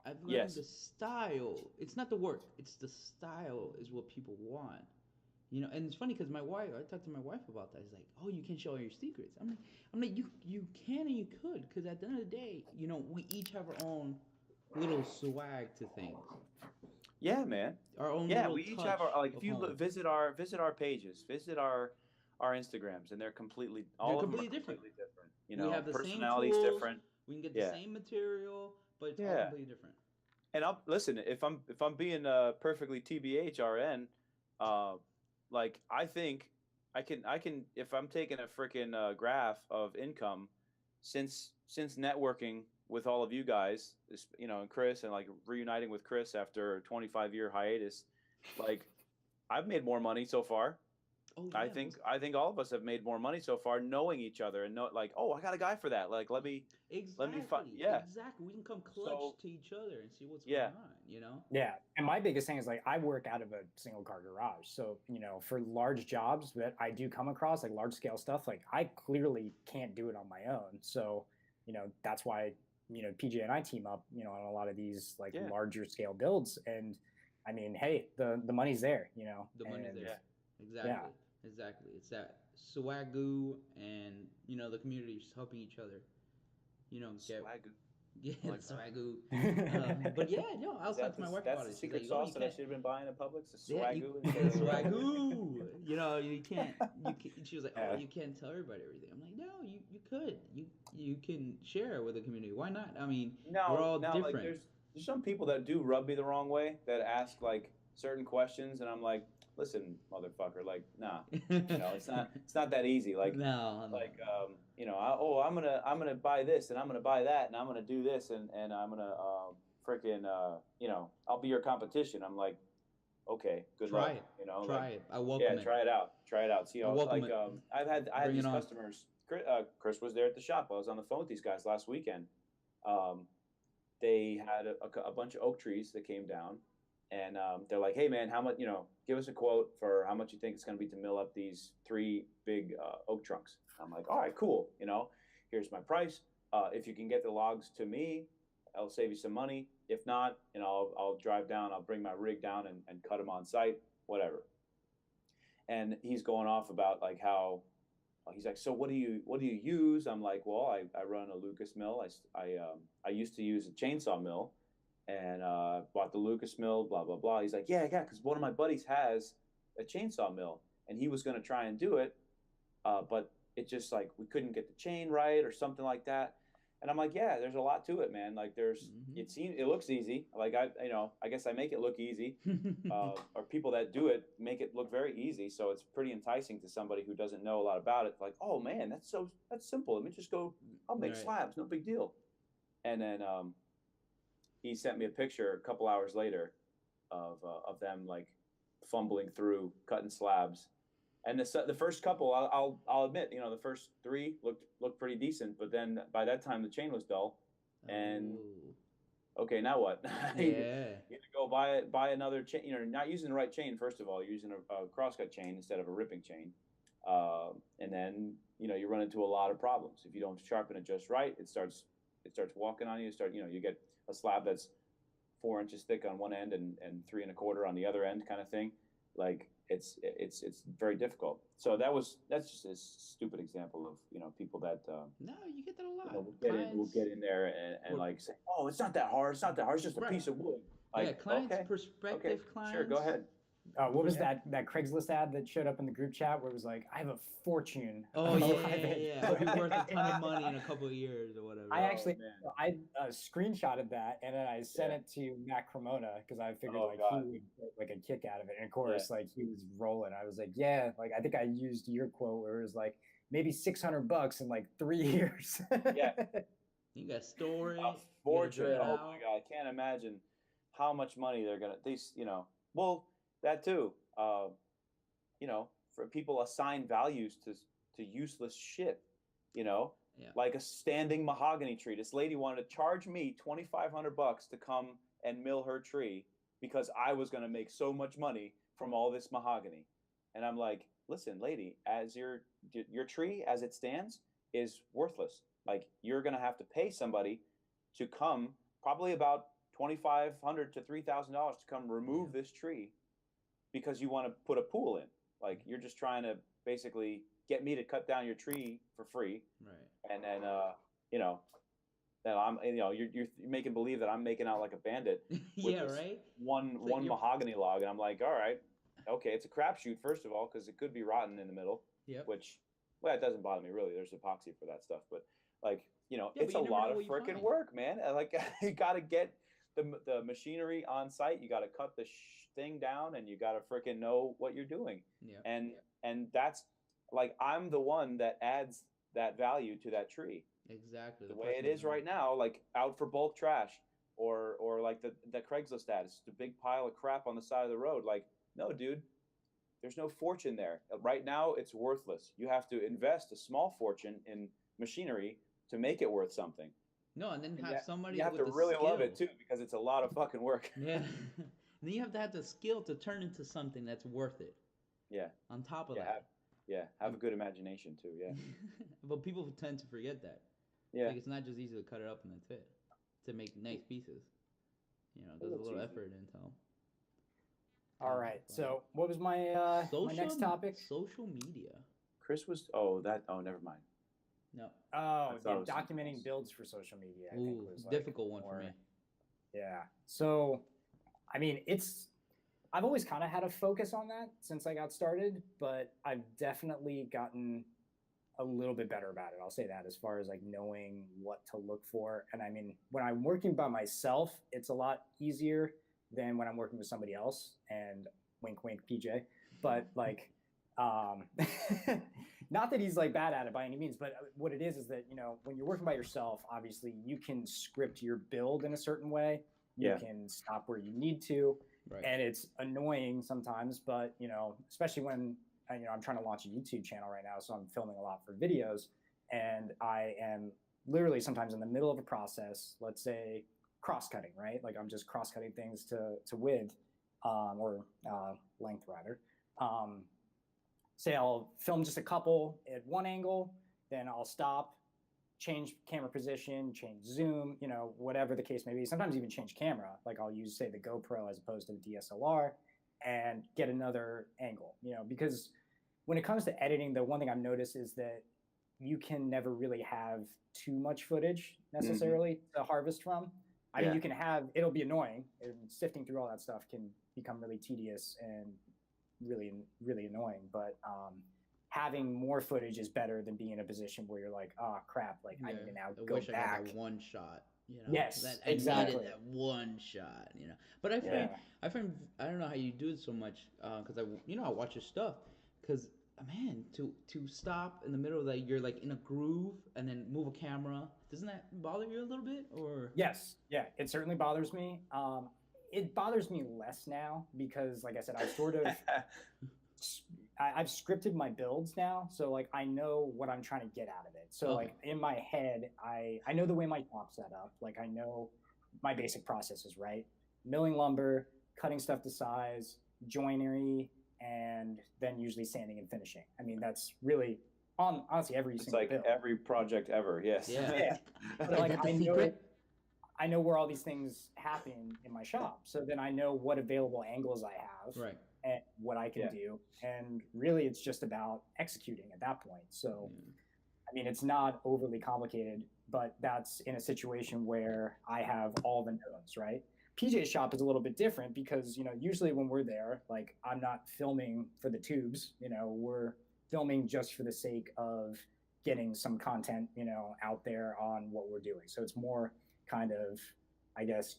I've learned the style. It's not the work; it's the style is what people want. And it's funny because I talked to my wife about that. It's like, oh, you can't show all your secrets. I'm like, you can and you could, because at the end of the day, we each have our own little swag to things. Yeah, man. Our own. Yeah, we each have our if you visit our pages, visit our Instagrams, and they're completely completely different. We have the personality's same tools, different. We can get the same material, but it's all completely different. And listen, if I'm being perfectly TBH RN, like I think I can if I'm taking a freaking graph of income since networking with all of you guys, and Chris, and like reuniting with Chris after a 25-year hiatus, like I've made more money so far. Oh, yeah, I think all of us have made more money so far, knowing each other, and like, oh, I got a guy for that. Like, let me find. Yeah, exactly. We can come clutch to each other and see what's going on. Yeah, and my biggest thing is like I work out of a single car garage, so for large jobs that I do come across, like large scale stuff, like I clearly can't do it on my own. So that's why PJ and I team up on a lot of these like larger scale builds, and I mean, hey, the money's there. The money's there. Exactly. Yeah. Exactly. It's that swagoo, and the community just helping each other. Swagoo. Yeah, swagoo. But yeah, I was talking to my wife about it. That's the secret sauce that I should have been buying at Publix. The swagoo. Swagoo. You can't. She was like, oh, you can't tell everybody everything. I'm like, no, you could. You can share with the community. Why not? I mean, we're all different. Like, there's some people that do rub me the wrong way, that ask like certain questions, and I'm like, listen, motherfucker, like, nah, it's not that easy. Like, no. Like, I'm gonna buy this, and I'm gonna buy that, and I'm gonna do this, and I'm gonna freaking I'll be your competition. I'm like, okay, good luck. Try it. I welcome it. Yeah, try it out. See, I had these customers. Chris was there at the shop. I was on the phone with these guys last weekend. They had a bunch of oak trees that came down. And they're like, hey, man, how much, give us a quote for how much you think it's going to be to mill up these 3 big oak trunks. I'm like, all right, cool. Here's my price. If you can get the logs to me, I'll save you some money. If not, I'll drive down. I'll bring my rig down and cut them on site, whatever. And he's going off about like how he's like, so what do you use? I'm like, well, I run a Lucas mill. I used to use a chainsaw mill. and bought the Lucas mill, blah, blah, blah. He's like, yeah, because one of my buddies has a chainsaw mill, and he was going to try and do it, but it just like we couldn't get the chain right or something like that. And I'm like, yeah, there's a lot to it, man. Like it looks easy. Like I guess I make it look easy, or people that do it make it look very easy. So it's pretty enticing to somebody who doesn't know a lot about it. Like, oh man, that's simple. Let me just go. I'll make slabs, no big deal. And then he sent me a picture a couple hours later of them like fumbling through cutting slabs. And the first couple, I'll admit, the first three looked pretty decent, but then by that time the chain was dull, and okay, now what? You have to go buy another chain. You're not using the right chain. First of all, you're using a crosscut chain instead of a ripping chain, and then you run into a lot of problems if you don't sharpen it just right. It starts walking on you. You get a slab that's 4 inches thick on one end and 3 1/4 on the other end, kind of thing. Like it's very difficult. So that's just a stupid example of people that no, you get that a lot. We'll get in there and like say, oh, it's not that hard. It's not that hard. It's just a piece of wood. Like, clients, prospective clients. Sure, go ahead. What was that Craigslist ad that showed up in the group chat where it was like, I have a fortune. Oh, yeah. It'll be worth a ton of money in a couple of years or whatever. I screenshotted that and then I sent it to Matt Cremona because I figured he would get like a kick out of it. And of course, like he was rolling. I was like, yeah, like I think I used your quote where it was like maybe $600 in like 3 years. Yeah. You got storage. A fortune. Oh my God. I can't imagine how much money they're going to, well, that too, for people assign values to useless shit, like a standing mahogany tree. This lady wanted to charge me $2,500 to come and mill her tree because I was going to make so much money from all this mahogany. And I'm like, listen, lady, as your tree as it stands is worthless. Like you're going to have to pay somebody to come, probably about $2,500 to $3,000 to come remove this tree because you want to put a pool in. Like you're just trying to basically get me to cut down your tree for free. Right. And then, that I'm, you're making believe that I'm making out like a bandit. With One mahogany log. And I'm like, all right, okay. It's a crapshoot, first of all, because it could be rotten in the middle, which, well, it doesn't bother me really. There's epoxy for that stuff, but like, it's a lot of freaking work, man. Like you got to get the machinery on site. You got to cut the thing down and you got to freaking know what you're doing. And that's like, I'm the one that adds that value to that tree. Exactly. The way it is right now, like out for bulk trash or like the Craigslist ad, it's just a big pile of crap on the side of the road. Like, no, dude, there's no fortune there. Right now, it's worthless. You have to invest a small fortune in machinery to make it worth something. No, and then have somebody you have to really love it too, because it's a lot of fucking work. Yeah. And then you have to have the skill to turn into something that's worth it. Yeah. On top of that. Have a good imagination too. Yeah. But people tend to forget that. Yeah. Like it's not just easy to cut it up and that's it. To make nice pieces. There's a little effort into them. All right. So what was my my next topic? Social media. Chris was never mind. No. Oh, documenting builds for social media. I think was like difficult one for me. Yeah. So, I mean, I've always kind of had a focus on that since I got started, but I've definitely gotten a little bit better about it. I'll say that as far as like knowing what to look for. And I mean, when I'm working by myself, it's a lot easier than when I'm working with somebody else. And wink, wink, PJ. But like, not that he's like bad at it by any means, but what it is that, when you're working by yourself, obviously you can script your build in a certain way. You can stop where you need to. Right. And it's annoying sometimes, but, especially when, I'm trying to launch a YouTube channel right now. So I'm filming a lot for videos and I am literally sometimes in the middle of a process, let's say cross-cutting, right? Like I'm just cross-cutting things to width or length rather. Say I'll film just a couple at one angle, then I'll stop, change camera position, change zoom, whatever the case may be. Sometimes even change camera. Like I'll use, say, the GoPro as opposed to the DSLR and get another angle, because when it comes to editing, the one thing I've noticed is that you can never really have too much footage necessarily to harvest from. I mean, you can it'll be annoying, and sifting through all that stuff can become really tedious and really, really annoying. But having more footage is better than being in a position where you're like, oh crap, like I need to now go wish I back. got that one shot. You know, Yes, that I exactly. needed that one shot. You know, but I find I don't know how you do it so much because I watch your stuff because man to stop in the middle of that you're like in a groove and then move a camera, doesn't that bother you a little bit or? Yes, yeah, it certainly bothers me. It bothers me less now because, like I said, I've sort of I've scripted my builds now, so like I know what I'm trying to get out of it. So like in my head, I know the way my shop's set up. Like I know my basic processes, right? Milling lumber, cutting stuff to size, joinery, and then usually sanding and finishing. I mean, that's really honestly every single build. Every project ever. Yes. Yeah. But like I know where all these things happen in my shop. So then I know what available angles I have. Right. And what I can do. And really it's just about executing at that point. So I mean, it's not overly complicated, but that's in a situation where I have all the knowns, right? PJ's shop is a little bit different because, you know, usually when we're there, like I'm not filming for the tubes, you know, we're filming just for the sake of getting some content, you know, out there on what we're doing. So it's more kind of, I guess,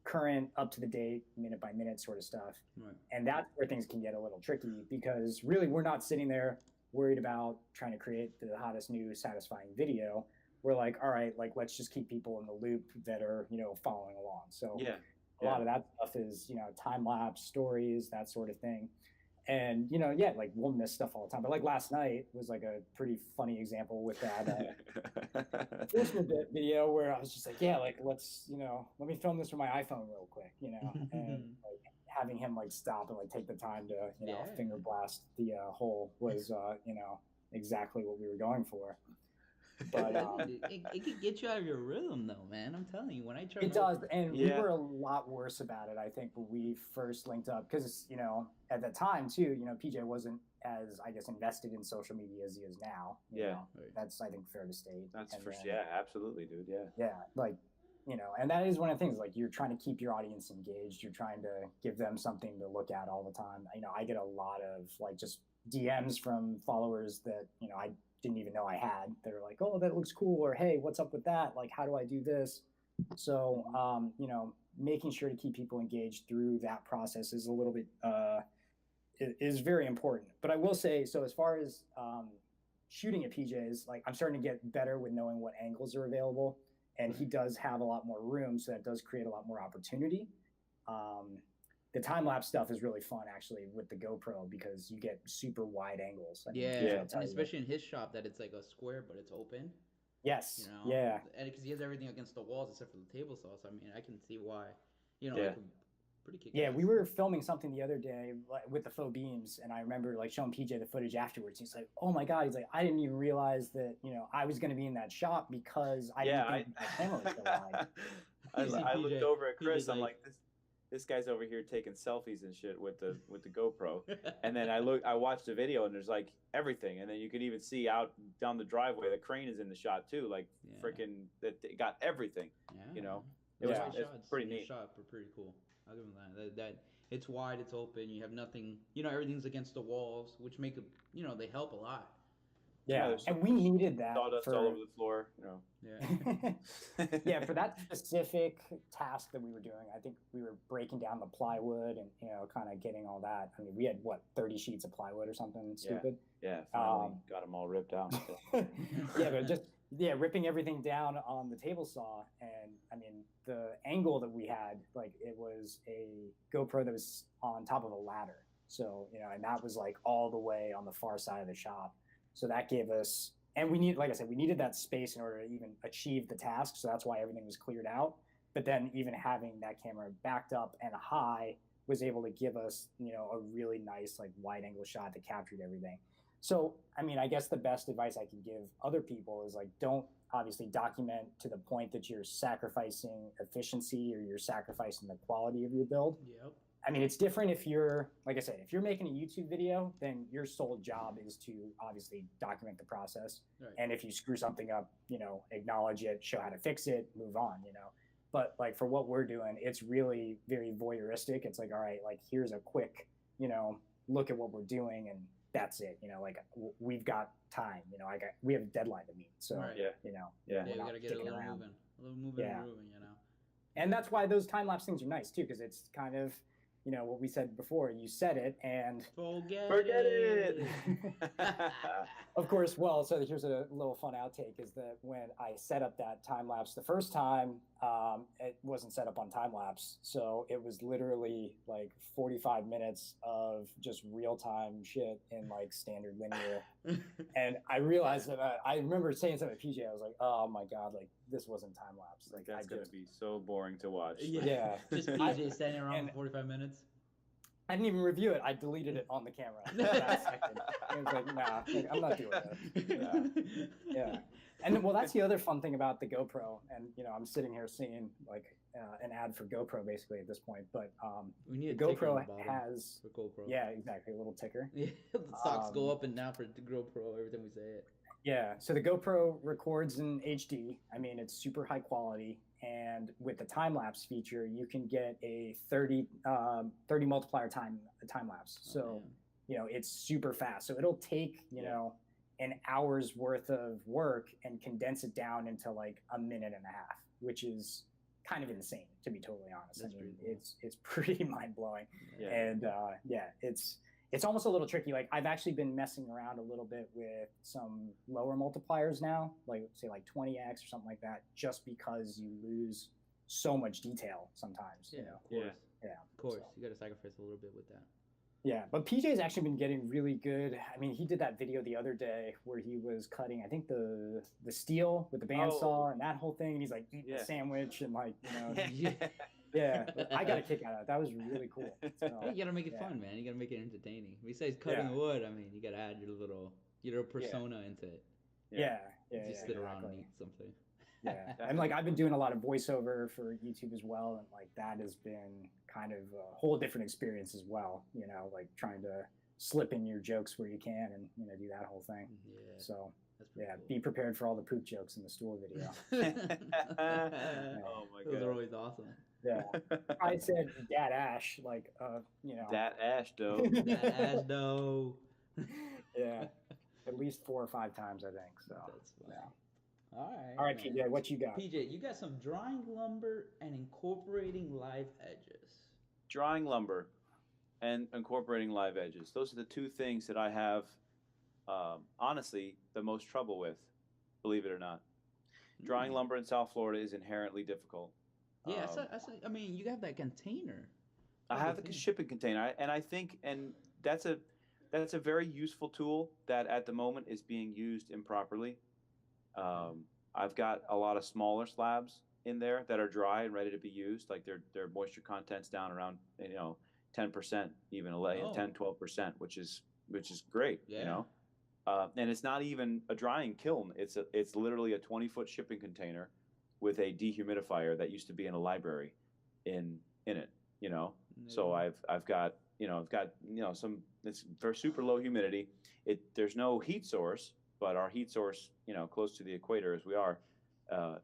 current, up to the date, minute by minute sort of stuff. Right. And that's where things can get a little tricky because really we're not sitting there worried about trying to create the hottest new satisfying video. We're like, all right, like let's just keep people in the loop that are, you know, following along. So a lot of that stuff is, you know, time lapse stories, that sort of thing. And, you know, like we'll miss stuff all the time. But like last night was like a pretty funny example with that enforcement video where I was just like, like let's, you know, let me film this from my iPhone real quick, you know, and like having him like stop and like take the time to, you know, finger blast the hole was, you know, exactly what we were going for. But it could get you out of your rhythm though, man. I'm telling you, when I try it does, and we were a lot worse about it, I think, when we first linked up, because, you know, at the time too, you know, PJ wasn't as, I guess, invested in social media as he is now. You know? That's, I think, fair to state. That's absolutely, dude. Yeah, like, you know, and that is one of the things, like, you're trying to keep your audience engaged. You're trying to give them something to look at all the time. You know, I get a lot of like just DMs from followers that, you know, I didn't even know I had. They're like, oh, that looks cool, or hey, what's up with that? Like, how do I do this? So, you know, making sure to keep people engaged through that process is a little bit is very important. But I will say, so as far as shooting at PJ's, like I'm starting to get better with knowing what angles are available, and he does have a lot more room, so that does create a lot more opportunity. The time-lapse stuff is really fun, actually, with the GoPro because you get super wide angles. And especially in his shop, that it's like a square, but it's open. Yes. You know? And because he has everything against the walls except for the table saw, so I mean, I can see why. You know, like, pretty kick-ass. Yeah, we were filming something the other day with the faux beams, and I remember like showing PJ the footage afterwards. He's like, "Oh my god!" He's like, "I didn't even realize that, you know, I was going to be in that shop because I didn't think my camera was so wide." I looked over at Chris. I'm like, this guy's over here taking selfies and shit with the GoPro, and then I watched the video, and there's like everything, and then you could even see out down the driveway the crane is in the shot too, like freaking that it got everything. You know, it's pretty neat. Shot were pretty cool. I'll give them that it's wide, it's open. You have nothing. You know, everything's against the walls, which make it. You know, they help a lot. Yeah, and we needed that. Sawdust all over the floor, you know. Yeah, for that specific task that we were doing, I think we were breaking down the plywood and, you know, kind of getting all that. I mean, we had, 30 sheets of plywood or something stupid? Yeah, finally got them all ripped out. But ripping everything down on the table saw. And, I mean, the angle that we had, like, it was a GoPro that was on top of a ladder. So, you know, and that was, like, all the way on the far side of the shop. So that gave us, and we need, like I said, we needed that space in order to even achieve the task. So that's why everything was cleared out. But then even having that camera backed up and high was able to give us, you know, a really nice, like, wide angle shot that captured everything. So, I mean, I guess the best advice I can give other people is, like, don't obviously document to the point that you're sacrificing efficiency or you're sacrificing the quality of your build. Yep. I mean, it's different if you're, like I said, if you're making a YouTube video, then your sole job is to obviously document the process. Right. And if you screw something up, you know, acknowledge it, show how to fix it, move on, you know. But like for what we're doing, it's really very voyeuristic. It's like, all right, like here's a quick, look at what we're doing, and that's it. Like we've got time. We have a deadline to meet. So Right. Yeah. Yeah, we gotta get a little around. moving, and grooving. And that's why those time lapse things are nice too, because it's kind of, what we said before. You said it, and Forget it. of course. Well, so here's a little fun outtake: is that when I set up that time lapse the first time, it wasn't set up on time lapse, so it was literally like 45 minutes of just real time shit in like standard linear. And I realized that I remember saying something to PJ. I was like, "Oh my god, like this wasn't time lapse. Like that's gonna be so boring to watch." Yeah. Just PJ standing around for 45 minutes. I didn't even review it. I deleted it on the camera. That second. I was like, nah, I'm not doing that. Yeah. And well, that's the other fun thing about the GoPro. And I'm sitting here seeing like an ad for GoPro basically at this point. But we need the a ticker on GoPro the bottom has for GoPro. Yeah, exactly, a little ticker. Yeah, the stocks go up and down for the GoPro every time we say it. Yeah, so the GoPro records in HD. I mean, it's super high quality, and with the time lapse feature, you can get a 30 multiplier time lapse. So, it's super fast. So it'll take an hour's worth of work and condense it down into like a minute and a half, which is kind of insane, to be totally honest. That's I mean, cool. it's pretty mind blowing, Yeah. and it's almost a little tricky. Like I've actually been messing around a little bit with some lower multipliers now, like say like 20x or something like that, just because you lose so much detail sometimes. Yeah, Of course. Yeah. Of course, So. you got to sacrifice a little bit with that. Yeah, but PJ's actually been getting really good. I mean, he did that video the other day where he was cutting, I think the steel with the bandsaw and that whole thing, and he's like eating a sandwich and like Yeah, I got a kick out of that. That was really cool. So, Hey, you gotta make it fun, man. You gotta make it entertaining. Besides cutting wood, I mean, you gotta add your little persona into it. Yeah. Just sit around and eat something. Yeah, and like I've been doing a lot of voiceover for YouTube as well, and like that has been kind of a whole different experience as well. Like trying to slip in your jokes where you can, and do that whole thing. Yeah. So cool. Be prepared for all the poop jokes in the stool video. Oh my god, those are always awesome. Yeah, I said Dad Ash, like that ash dough. That ass dough. Yeah, at least 4 or 5 times I think. So That's funny. Yeah. All All right, right, PJ, what you got? PJ, you got some drying lumber and incorporating live edges. Drying lumber and incorporating live edges. Those are the two things that I have, honestly, the most trouble with, believe it or not. Drying lumber in South Florida is inherently difficult. Yeah, I mean, you have that container. I have the shipping container, and I think, and that's a very useful tool that at the moment is being used improperly. I've got a lot of smaller slabs in there that are dry and ready to be used. Like their moisture content's down around 10%, even 10-12%, which is great. Yeah. And it's not even a drying kiln. It's literally a 20-foot shipping container with a dehumidifier that used to be in a library in it. So I've got some, it's for super low humidity. There's no heat source, but our heat source, close to the equator as we are,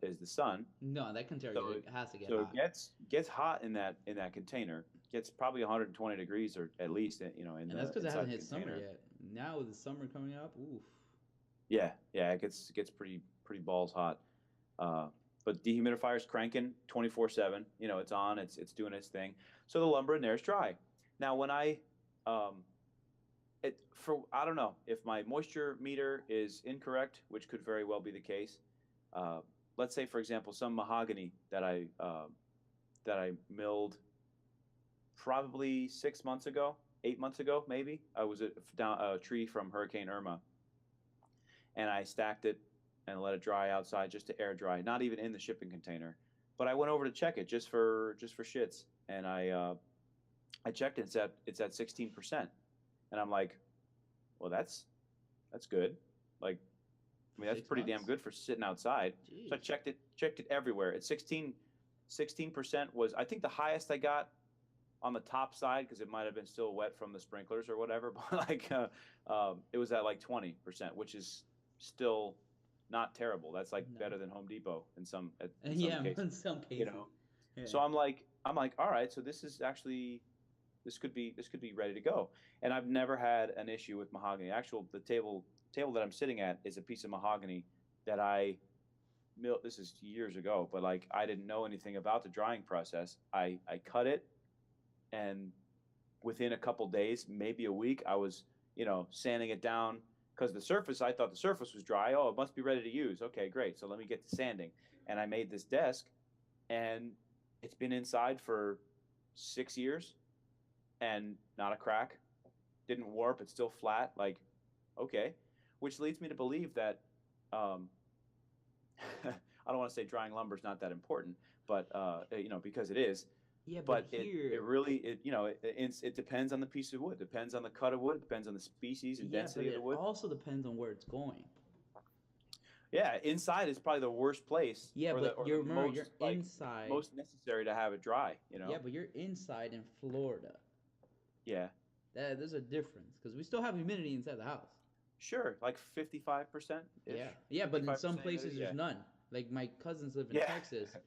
is the sun. No, that container has to get hot. So it gets hot in that container. Gets probably 120 degrees or at least, and that's because it hasn't hit summer yet. Now with the summer coming up, oof. Yeah, it gets pretty balls hot. But dehumidifier's cranking 24/7. It's on. It's doing its thing. So the lumber in there is dry. Now when I don't know if my moisture meter is incorrect, which could very well be the case. Let's say, for example, some mahogany that I milled probably 6 months ago, 8 months ago, maybe. I was down a tree from Hurricane Irma, and I stacked it and let it dry outside just to air dry, not even in the shipping container. But I went over to check it just for shits, and I checked it. It's at 16%, and I'm like, well, that's good. Like, I mean, that's 6 pretty damn months? good for sitting outside. Jeez. So I checked it everywhere. At 16% was, I think, the highest I got on the top side, because it might have been still wet from the sprinklers or whatever. But like, it was at like 20%, which is still not terrible. That's like No. better than Home Depot in some Yeah, cases. in some cases. You know, Yeah. so I'm like, all right, so this is actually this could be ready to go. And I've never had an issue with mahogany. The table that I'm sitting at is a piece of mahogany that I this is years ago, but like I didn't know anything about the drying process. I cut it, and within a couple days, maybe a week, I was, sanding it down because I thought the surface was dry. Oh, it must be ready to use. Okay, great. So let me get to sanding. And I made this desk, and it's been inside for 6 years and not a crack. Didn't warp. It's still flat. Like, okay. Which leads me to believe that, I don't want to say drying lumber is not that important, but, because it is. Yeah, But here, it really it depends on the piece of wood, depends on the cut of wood, depends on the species and density of the wood. It also depends on where it's going. Yeah, inside is probably the worst place. Yeah, but you're inside. Most necessary to have it dry. Yeah, but you're inside in Florida. Yeah. There's a difference because we still have humidity inside the house. Sure, like 55%. Yeah, but in some places there's none. Like my cousins live in Texas,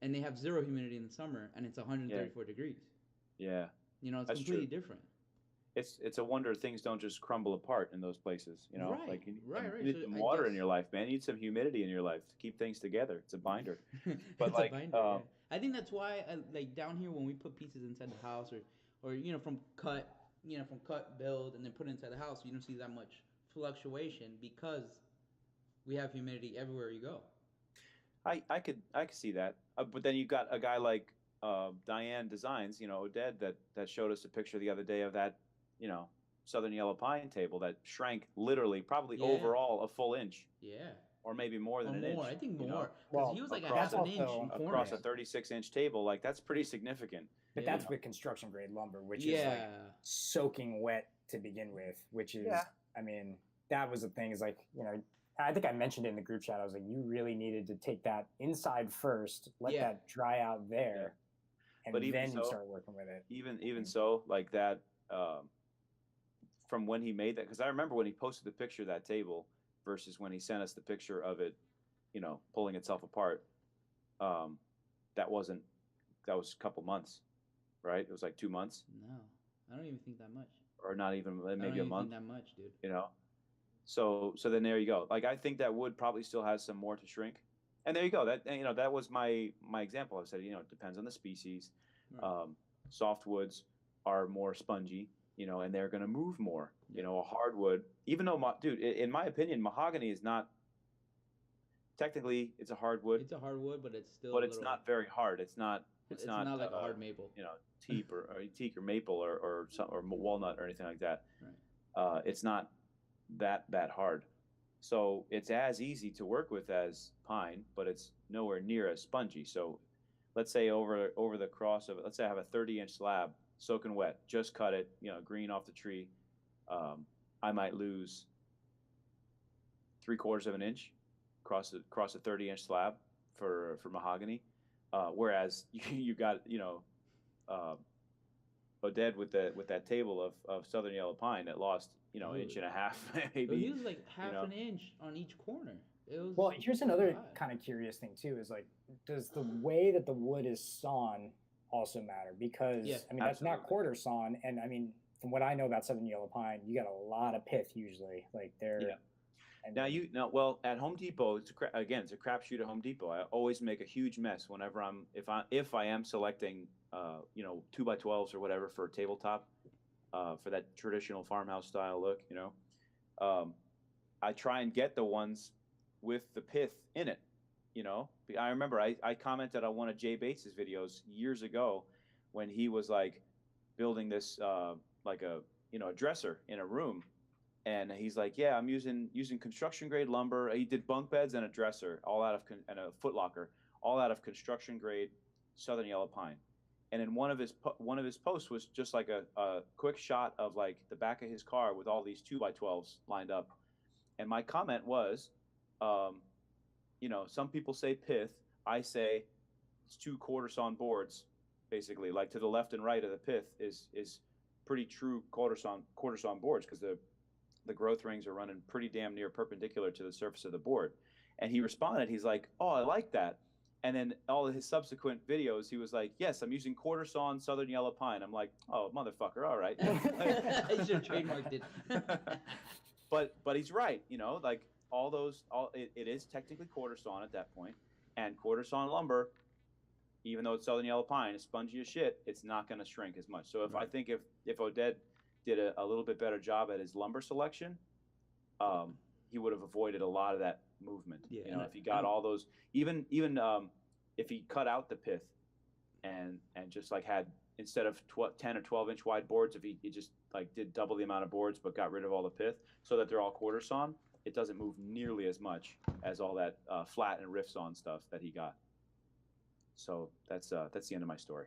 and they have zero humidity in the summer, and it's 134 degrees. Yeah. It's That's completely true. different. It's a wonder things don't just crumble apart in those places. Right, like you right. need some water in your life, man. You need some humidity in your life to keep things together. It's a binder. But it's a binder. Yeah. I think that's why, like down here, when we put pieces inside the house, or from cut build, and then put it inside the house, you don't see that much fluctuation because we have humidity everywhere you go. I could see that, but then you've got a guy like Diane Designs, Oded, that showed us a picture the other day of that, Southern Yellow Pine table that shrank literally, probably overall a full inch. Yeah. Or maybe more than an inch. I think more. Well, he was like across an inch in corners. Across a 36-inch table, like that's pretty significant. But that's with construction grade lumber, which is like soaking wet to begin with, which is, I mean, that was the thing is like, I think I mentioned it in the group chat. I was like, you really needed to take that inside first, let that dry out there, and then you start working with it. Even so, like that, from when he made that, because I remember when he posted the picture of that table versus when he sent us the picture of it, pulling itself apart. That was a couple months, right? It was like 2 months. No, I don't even think that much. Or not even maybe I don't even a month. Think that much, dude. So then there you go. Like I think that wood probably still has some more to shrink. And there you go. That was my example. I said, it depends on the species. Right. Soft woods are more spongy, and they're going to move more. A hardwood, even though, in my opinion, mahogany is not technically it's a hardwood. It's a hardwood, but it's still. But it's not very hard. It's not not like a hard maple. Teak or maple or walnut or anything like that. Right. It's not that hard. So it's as easy to work with as pine, but it's nowhere near as spongy. So let's say over the cross of it, let's say I have a 30-inch slab, soaking wet, just cut it, green off the tree. I might lose 3/4 of an inch across a 30-inch slab for mahogany. Whereas you got, Oded with that table of Southern Yellow Pine that lost, inch and a half, maybe. But he was like half an inch on each corner. Well, here's another kind of curious thing too, is like, does the way that the wood is sawn also matter? Because that's not quarter sawn, and I mean, from what I know about Southern Yellow Pine, you got a lot of pith usually. Like they're well, at Home Depot, it's a crapshoot at Home Depot. I always make a huge mess whenever if I am selecting 2x12s or whatever for a tabletop, for that traditional farmhouse style look. I try and get the ones with the pith in it. I remember I commented on one of Jay Bates's videos years ago when he was like building this like a dresser in a room. And he's like, yeah, I'm using construction grade lumber. He did bunk beds and a dresser, and a footlocker, all out of construction grade Southern Yellow Pine. And in one of his posts was just like a quick shot of like the back of his car with all these 2x12s lined up. And my comment was, some people say pith. I say it's 2 quarter sawn boards, basically. Like to the left and right of the pith is pretty true quarter sawn boards because the growth rings are running pretty damn near perpendicular to the surface of the board. And he responded, he's like, "Oh, I like that." And then all of his subsequent videos, he was like, "Yes, I'm using quarter sawn Southern Yellow Pine." I'm like, "Oh, motherfucker, all right." I should have trademarked it. But he's right, like it is technically quarter sawn at that point, and quarter sawn lumber, even though it's Southern Yellow Pine, it's spongy as shit. It's not going to shrink as much. So I think if Oded did a little bit better job at his lumber selection, he would have avoided a lot of that movement. Yeah, If he got all those, even if he cut out the pith and just like had, instead of 10 or 12-inch wide boards, if he just like did double the amount of boards but got rid of all the pith so that they're all quarter sawn, it doesn't move nearly as much as all that flat and riff sawn stuff that he got. So that's the end of my story.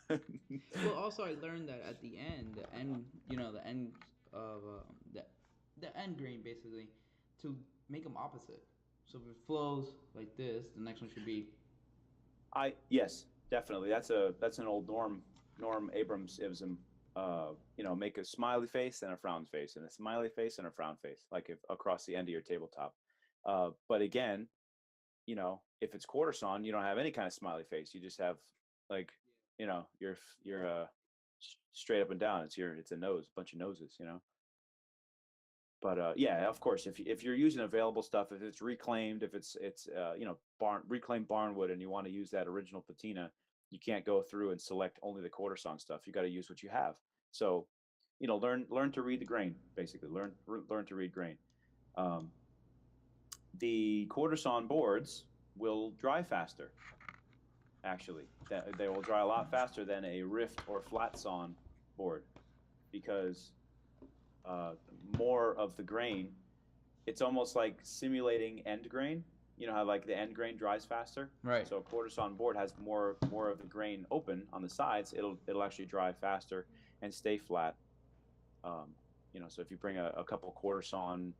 Well, also I learned that at the end, the end of the end grain basically, to make them opposite. So if it flows like this, the next one should be. Yes, definitely. That's an old Norm Abrams-ism. Make a smiley face and a frown face, and a smiley face and a frown face, like across the end of your tabletop. But again, if it's quarter sawn, you don't have any kind of smiley face. You just have like, you're straight up and down. It's a nose, bunch of noses, But yeah, of course, if you're using available stuff, if it's reclaimed, if it's reclaimed barnwood, and you want to use that original patina, you can't go through and select only the quarter sawn stuff. You got to use what you have. So, learn to read the grain. Basically, learn to read grain. The quarter sawn boards will dry faster. Actually, they will dry a lot faster than a rift or flat sawn board, because more of the grain, it's almost like simulating end grain. You know how like the end grain dries faster, Right? So a quarter sawn board has more of the grain open on the sides. It'll actually dry faster and stay flat. So if you bring a couple quarter sawn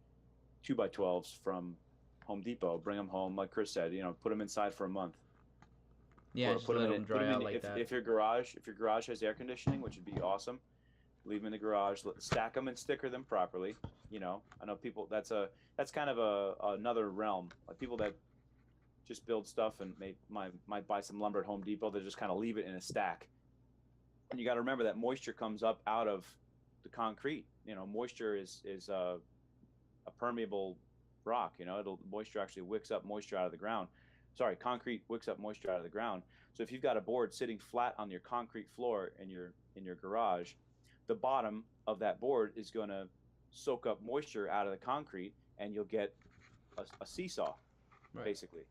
2x12s from Home Depot, bring them home, like Chris said, put them inside for a month. Yeah, just let them dry out like that. If your garage has air conditioning, which would be awesome, leave them in the garage, stack them and sticker them properly. I know people, that's kind of another realm. Like people that just build stuff and might buy some lumber at Home Depot, they just kind of leave it in a stack. And you got to remember that moisture comes up out of the concrete. Moisture is a permeable rock. Moisture actually wicks up moisture out of the ground. Sorry, concrete wicks up moisture out of the ground. So if you've got a board sitting flat on your concrete floor in your garage, the bottom of that board is going to soak up moisture out of the concrete, and you'll get a seesaw, right, basically.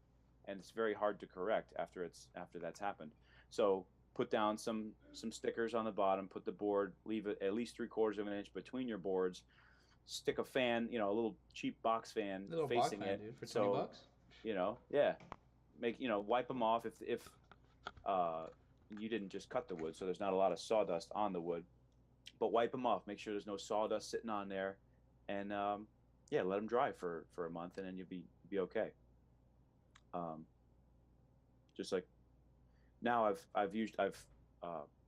And it's very hard to correct after that's happened. So put down some stickers on the bottom, put the board, leave it at least 3/4 of an inch between your boards, stick a fan, a little cheap box fan facing it, dude, for $20. Yeah, wipe them off if you didn't just cut the wood, so there's not a lot of sawdust on the wood, but wipe them off, make sure there's no sawdust sitting on there, and let them dry for a month, and then you'll be okay. Just like now I've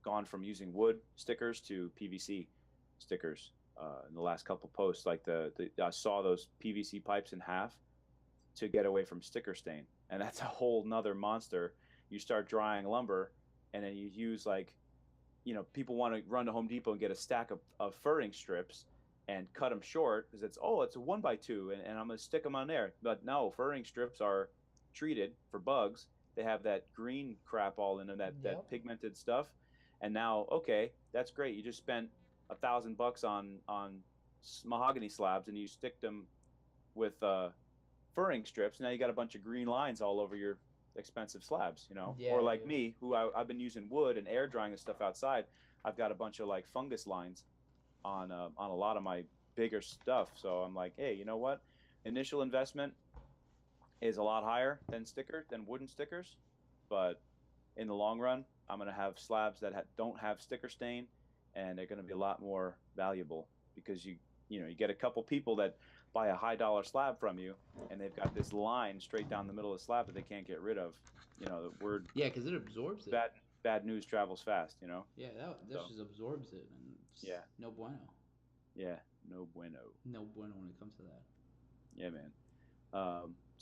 gone from using wood stickers to PVC stickers in the last couple posts. Like I saw those PVC pipes in half to get away from sticker stain, and that's a whole nother monster. You start drying lumber, and then you use people want to run to Home Depot and get a stack of furring strips and cut them short because it's a 1x2 and I'm gonna stick them on there. But no, furring strips are treated for bugs. They have that green crap all in them, that pigmented stuff. And now, okay, that's great. You just spent $1,000 on mahogany slabs, and you stick them with furring strips. Now you got a bunch of green lines all over your expensive slabs, or like me, who I've been using wood and air drying the stuff outside. I've got a bunch of like fungus lines on a lot of my bigger stuff. So I'm like, hey, you know what? Initial investment is a lot higher than wooden stickers, but in the long run, I'm going to have slabs that don't have sticker stain, and they're going to be a lot more valuable because you get a couple people that buy a high dollar slab from you, and they've got this line straight down the middle of the slab that they can't get rid of. The word. Yeah, because it absorbs it. Bad news travels fast. Yeah, that just absorbs it, and no bueno. Yeah, no bueno. No bueno when it comes to that. Yeah, man.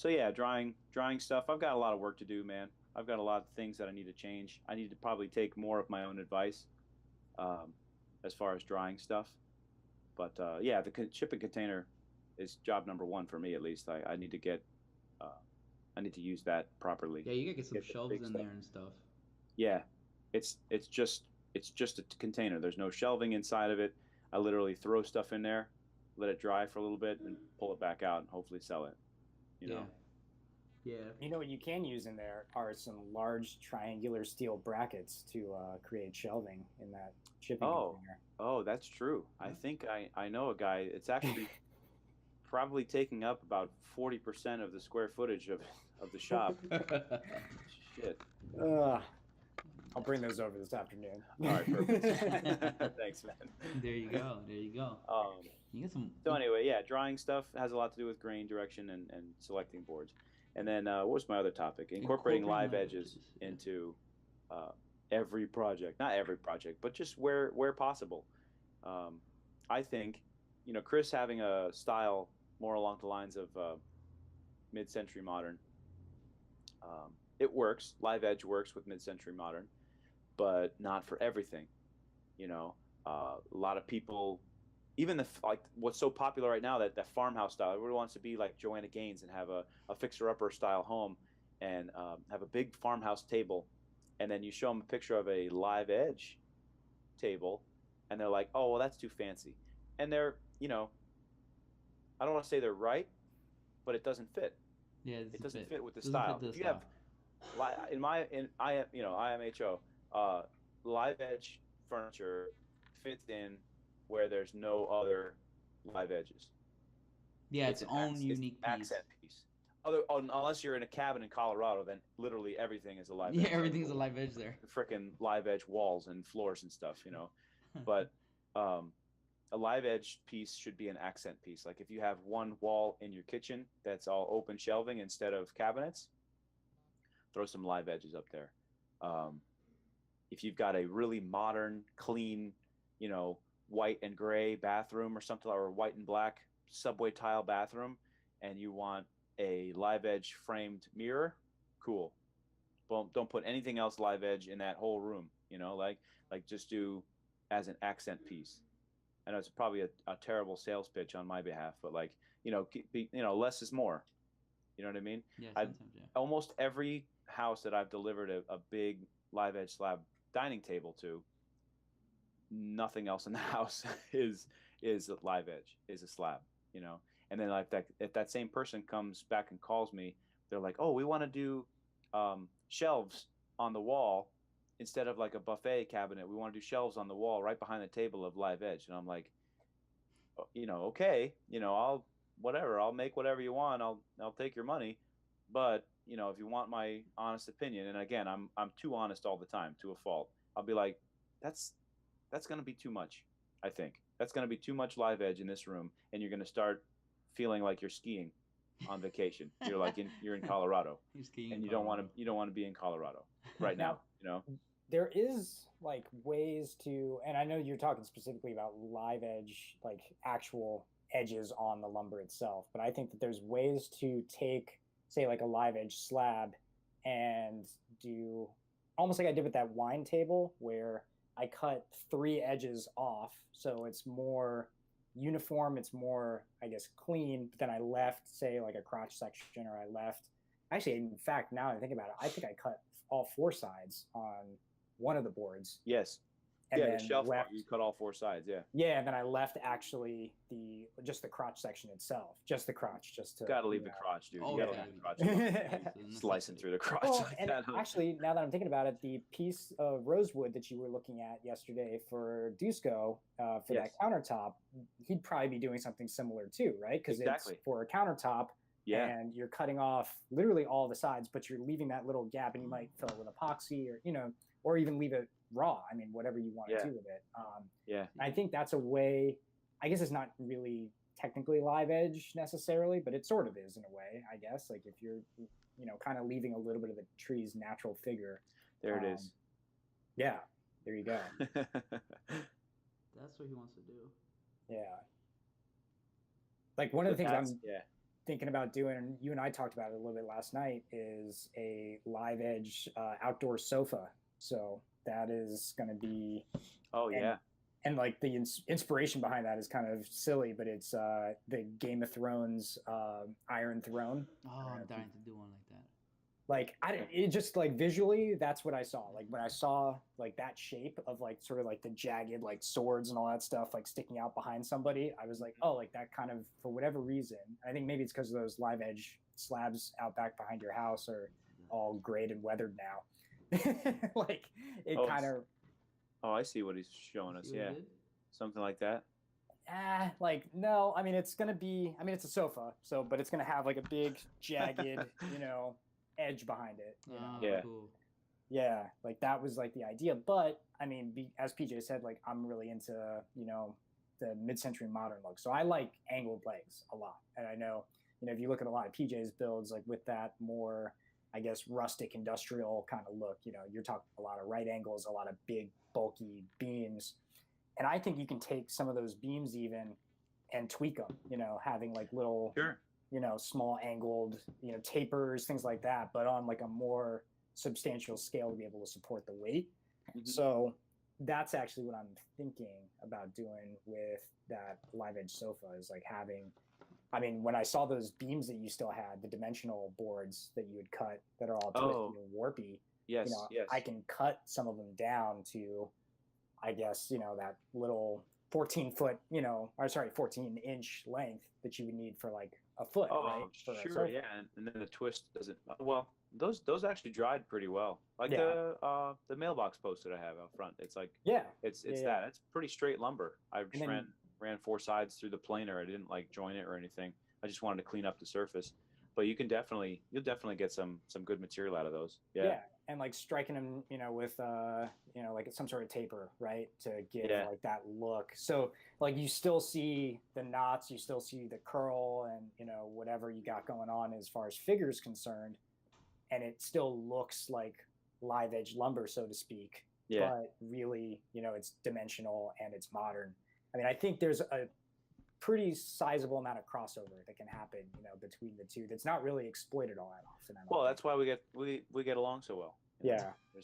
So yeah, drying stuff. I've got a lot of work to do, man. I've got a lot of things that I need to change. I need to probably take more of my own advice um, as far as drying stuff. But yeah, the shipping container is job number one for me at least. I need to get uh, I need to use that properly. Yeah, you gotta get some Get the shelves big in stuff. there and stuff. Yeah, it's just a container. There's no shelving inside of it. I literally throw stuff in there, let it dry for a little bit, and pull it back out and hopefully sell it. You Yeah. know. Yeah. You know what you can use in there are some large triangular steel brackets to create shelving in that shipping container. Oh, that's true. I think I know a guy. It's actually probably taking up about 40% of the square footage of the shop. Shit. I'll bring those over this afternoon. All right, perfect. Thanks, man. There you go. There you go. You get some. So anyway, yeah, drying stuff has a lot to do with grain direction and selecting boards. And then what was my other topic? Incorporating live edges into every project. Not every project, but just where possible. I think, Chris having a style more along the lines of mid-century modern. It works. Live edge works with mid-century modern, but not for everything. A lot of people, even what's so popular right now, that farmhouse style. Everyone wants to be like Joanna Gaines and have a fixer-upper style home and have a big farmhouse table, and then you show them a picture of a live edge table, and they're like, "Oh, well, that's too fancy," and they're, I don't want to say they're right, but it doesn't fit. Yeah, it doesn't fit with the Doesn't style. fit the If you style. have IMHO, live edge furniture fits in where there's no other live edges. Yeah, its own unique it's an piece. accent piece. Unless you're in a cabin in Colorado, then literally everything is a live Yeah, edge. everything's a live edge there. Freaking live edge walls and floors and stuff, But a live edge piece should be an accent piece. Like if you have one wall in your kitchen that's all open shelving instead of cabinets, throw some live edges up there. If you've got a really modern, clean, white and gray bathroom or something, or white and black subway tile bathroom, and you want a live edge framed mirror, cool. Well, don't put anything else live edge in that whole room, like just do as an accent piece. I know it's probably a terrible sales pitch on my behalf, but less is more. You know what I mean? Yeah, sometimes, yeah. Almost every house that I've delivered a big live edge slab dining table to, nothing else in the house is a live edge, is a slab, And then like that, if that same person comes back and calls me, they're like, "Oh, we want to do shelves on the wall instead of like a buffet cabinet. We want to do shelves on the wall right behind the table of live edge." And I'm like, okay, I'll make whatever you want. I'll take your money, but if you want my honest opinion, and again, I'm too honest all the time to a fault. I'll be like, that's going to be too much. I think that's going to be too much live edge in this room, and you're going to start feeling like you're skiing on vacation. You're like you're in Colorado, and you don't want to be in Colorado right now. There is like ways to, and I know you're talking specifically about live edge, like actual edges on the lumber itself, but I think that there's ways to take, say, like a live edge slab and do almost like I did with that wine table, where I cut 3 edges off, so it's more uniform, it's more, I guess, clean, but then I left, say, like a crotch section, or I left, actually, in fact, now that I think about it, I think I cut all 4 sides on one of the boards. Yes. And yeah, then the shelf left, you cut all 4 sides. Yeah. Yeah, and then I left actually just the crotch section itself, just the crotch, just to. Gotta leave the crotch, dude. Oh, You gotta yeah. leave the crotch. Slicing through the crotch. Well, like and that. actually, now that I'm thinking about it, the piece of rosewood that you were looking at yesterday for Dusko, for Yes. that countertop, he'd probably be doing something similar too, right? Because Exactly. it's for a countertop, Yeah. and you're cutting off literally all the sides, but you're leaving that little gap, and you might fill it with epoxy, or even leave it raw. I mean, whatever you want to Yeah. do with it. Yeah. I think that's a way. I guess it's not really technically live edge necessarily, but it sort of is in a way, I guess. Like if you're, kind of leaving a little bit of the tree's natural figure. There it is. Yeah, there you go. That's what he wants to do. Yeah. Like one of the things I'm thinking about doing, and you and I talked about it a little bit last night, is a live edge outdoor sofa. So that is going to be. Oh yeah. And like the inspiration behind that is kind of silly, but it's the Game of Thrones Iron Throne. Oh, I'm dying to do one like that. Like it just like visually, that's what I saw. Like when I saw like that shape of like sort of like the jagged like swords and all that stuff like sticking out behind somebody, I was like, oh, like that kind of, for whatever reason. I think maybe it's because of those live edge slabs out back behind your house are all grayed and weathered now. Like it kind of. Oh, I see what he's showing us. Yeah, something like that. Like no. I mean, it's gonna be. I mean, it's a sofa, so but it's gonna have like a big jagged, edge behind it. Yeah. Cool. Yeah, like that was like the idea. But I mean, as PJ said, like I'm really into the mid-century modern look. So I like angled legs a lot, and I know if you look at a lot of PJ's builds, like with that more, I guess, rustic industrial kind of look, you're talking a lot of right angles, a lot of big bulky beams, and I think you can take some of those beams even and tweak them. Having like little. Sure. Small angled, tapers, things like that, but on like a more substantial scale to be able to support the weight. Mm-hmm. So that's actually what I'm thinking about doing with that live edge sofa is like when I saw those beams that you still had, the dimensional boards that you would cut that are all twisty and warpy. Yes, yes. I can cut some of them down to, I guess, that little 14-inch length that you would need for like a foot, right? Sure, yeah, and then the twist doesn't. Well, those actually dried pretty well. Like the mailbox post that I have out front. It's like it's that. It's pretty straight lumber. I just ran 4 sides through the planer. I didn't like join it or anything. I just wanted to clean up the surface. But you'll definitely get some good material out of those. Yeah. And like striking them, with like some sort of taper, right, to give like that look. So like you still see the knots, you still see the curl, and whatever you got going on as far as figure is concerned, and it still looks like live edge lumber, so to speak. Yeah. But really, it's dimensional and it's modern. I mean, I think there's a pretty sizable amount of crossover that can happen, between the two. That's not really exploited all that often. Well, that's why we get along so well. Yeah, we're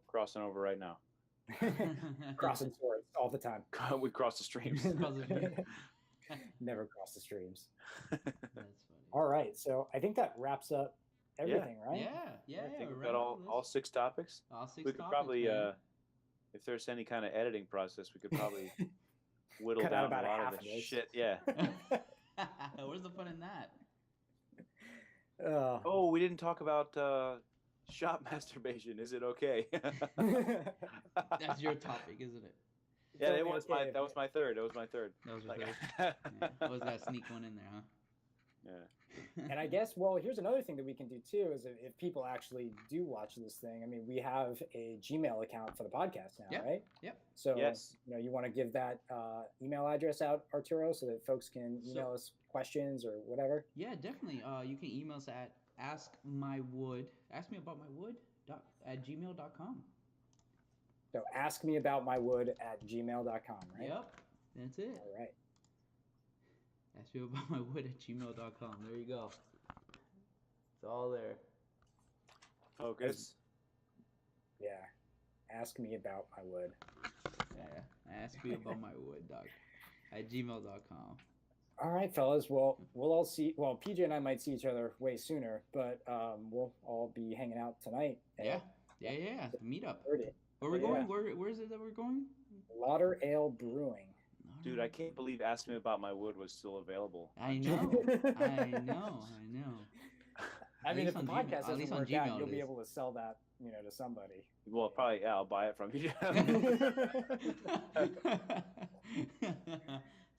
crossing over right now. Crossing swords all the time. We cross the streams. Never cross the streams. That's funny. All right, so I think that wraps up everything, right? Yeah. I think we've got all 6 topics. All 6 we could topics, probably, if there's any kind of editing process, we could probably whittle down about a lot of the shit. Yeah. Where's the fun in that? We didn't talk about shop masturbation. Is it okay? That's your topic, isn't it? Yeah, that was my third. That was my third. That was your third. I was gonna sneak one in there, huh? Yeah. And I guess, well, here's another thing that we can do too, is if people actually do watch this thing, I mean, we have a Gmail account for the podcast now, right? Yep. So, you want to give that email address out, Arturo, so that folks can email us questions or whatever? Yeah, definitely. You can email us at askmeaboutmywood@gmail.com. So askmeaboutmywood@gmail.com, right? Yep, that's it. All right. askmeaboutmywood@gmail.com. There you go. It's all there. Focus. Yeah. Ask me about my wood. Yeah. Ask me about my wood, dog. @gmail.com. All right, fellas. Well, we'll all see. Well, PJ and I might see each other way sooner, but we'll all be hanging out tonight. Yeah. Meet up. Heard it. Where are we going? Where is it that we're going? Lauder Ale Brewing. Dude, I can't believe Ask Me About My Wood was still available. I know. I mean, if the podcast doesn't work out, you'll be able to sell that, to somebody. Well, probably, I'll buy it from you.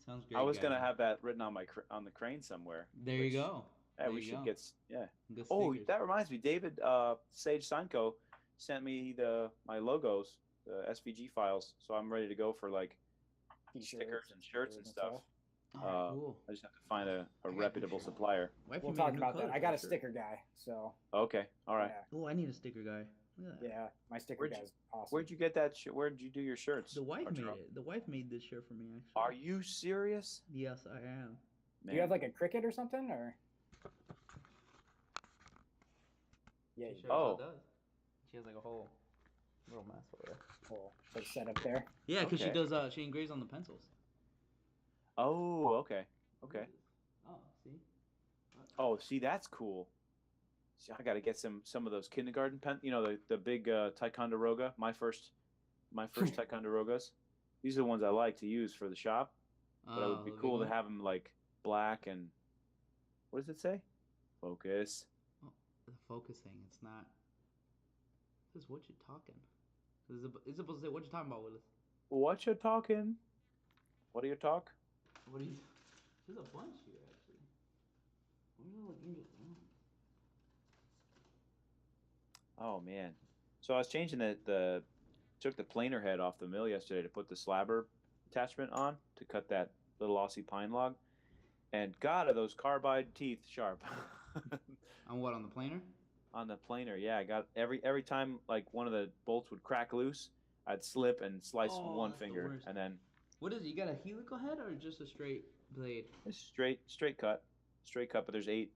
Sounds great. I was gonna have that written on the crane somewhere. There you go. Yeah, we should get. Yeah. Oh, that reminds me, David Sage Sanko sent me my logos, the SVG files, so I'm ready to go for like stickers and shirts and stuff. Cool. I just have to find a reputable supplier. We'll talk about that. I got a sticker guy, so. Okay. All right. Yeah. Oh, I need a sticker guy. Yeah, my sticker guy's awesome. Where'd you get that? Where'd you do your shirts? The wife made it. The wife made this shirt for me, actually. Are you serious? Yes, I am. Do you have like a Cricut or something, or? Yeah, She you shows how Oh. it does. She has like a whole little mess over there. cool. Like set up there. Yeah, because she Okay. does. She engraves on the pencils. Oh, okay. Okay. Oh, see. Oh, see, that's cool. See, I got to get some of those kindergarten pen. You know, the big Ticonderoga. My first Ticonderogas. These are the ones I like to use for the shop. But it would be the big cool to one? have them like black and what does it say? Focus. Oh, the focusing. It's not. This is what you're talking. It's supposed to say what you talking about, Willis. What you talking? What do you talk? What are you? There's a bunch here actually. Where's all the angels? Oh man. So I was changing took the planer head off the mill yesterday to put the slabber attachment on to cut that little Aussie pine log. And God, are those carbide teeth sharp. On what? On the planer? On the planer, yeah. I got every time like one of the bolts would crack loose, I'd slip and slice Oh, one that's the finger worst. and then What is it? You got a helical head or just a straight blade? it's straight cut. But there's eight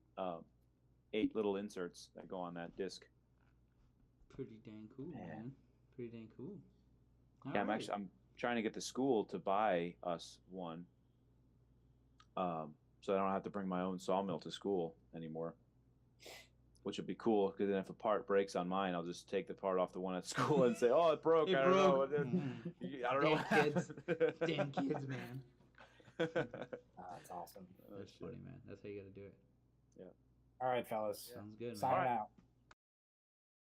little inserts that go on that disc. Pretty dang cool, Man. man. Pretty dang cool. Yeah, Alright. I'm trying to get the school to buy us one. So I don't have to bring my own sawmill to school anymore. Which would be cool because then if a part breaks on mine, I'll just take the part off the one at school and say, "Oh, it broke. It I don't know. broke. I don't know what happened." Damn kids, man. That's awesome. That's funny, man. That's how you gotta do it. All right, fellas. Sounds good, man. Signing Alright. out.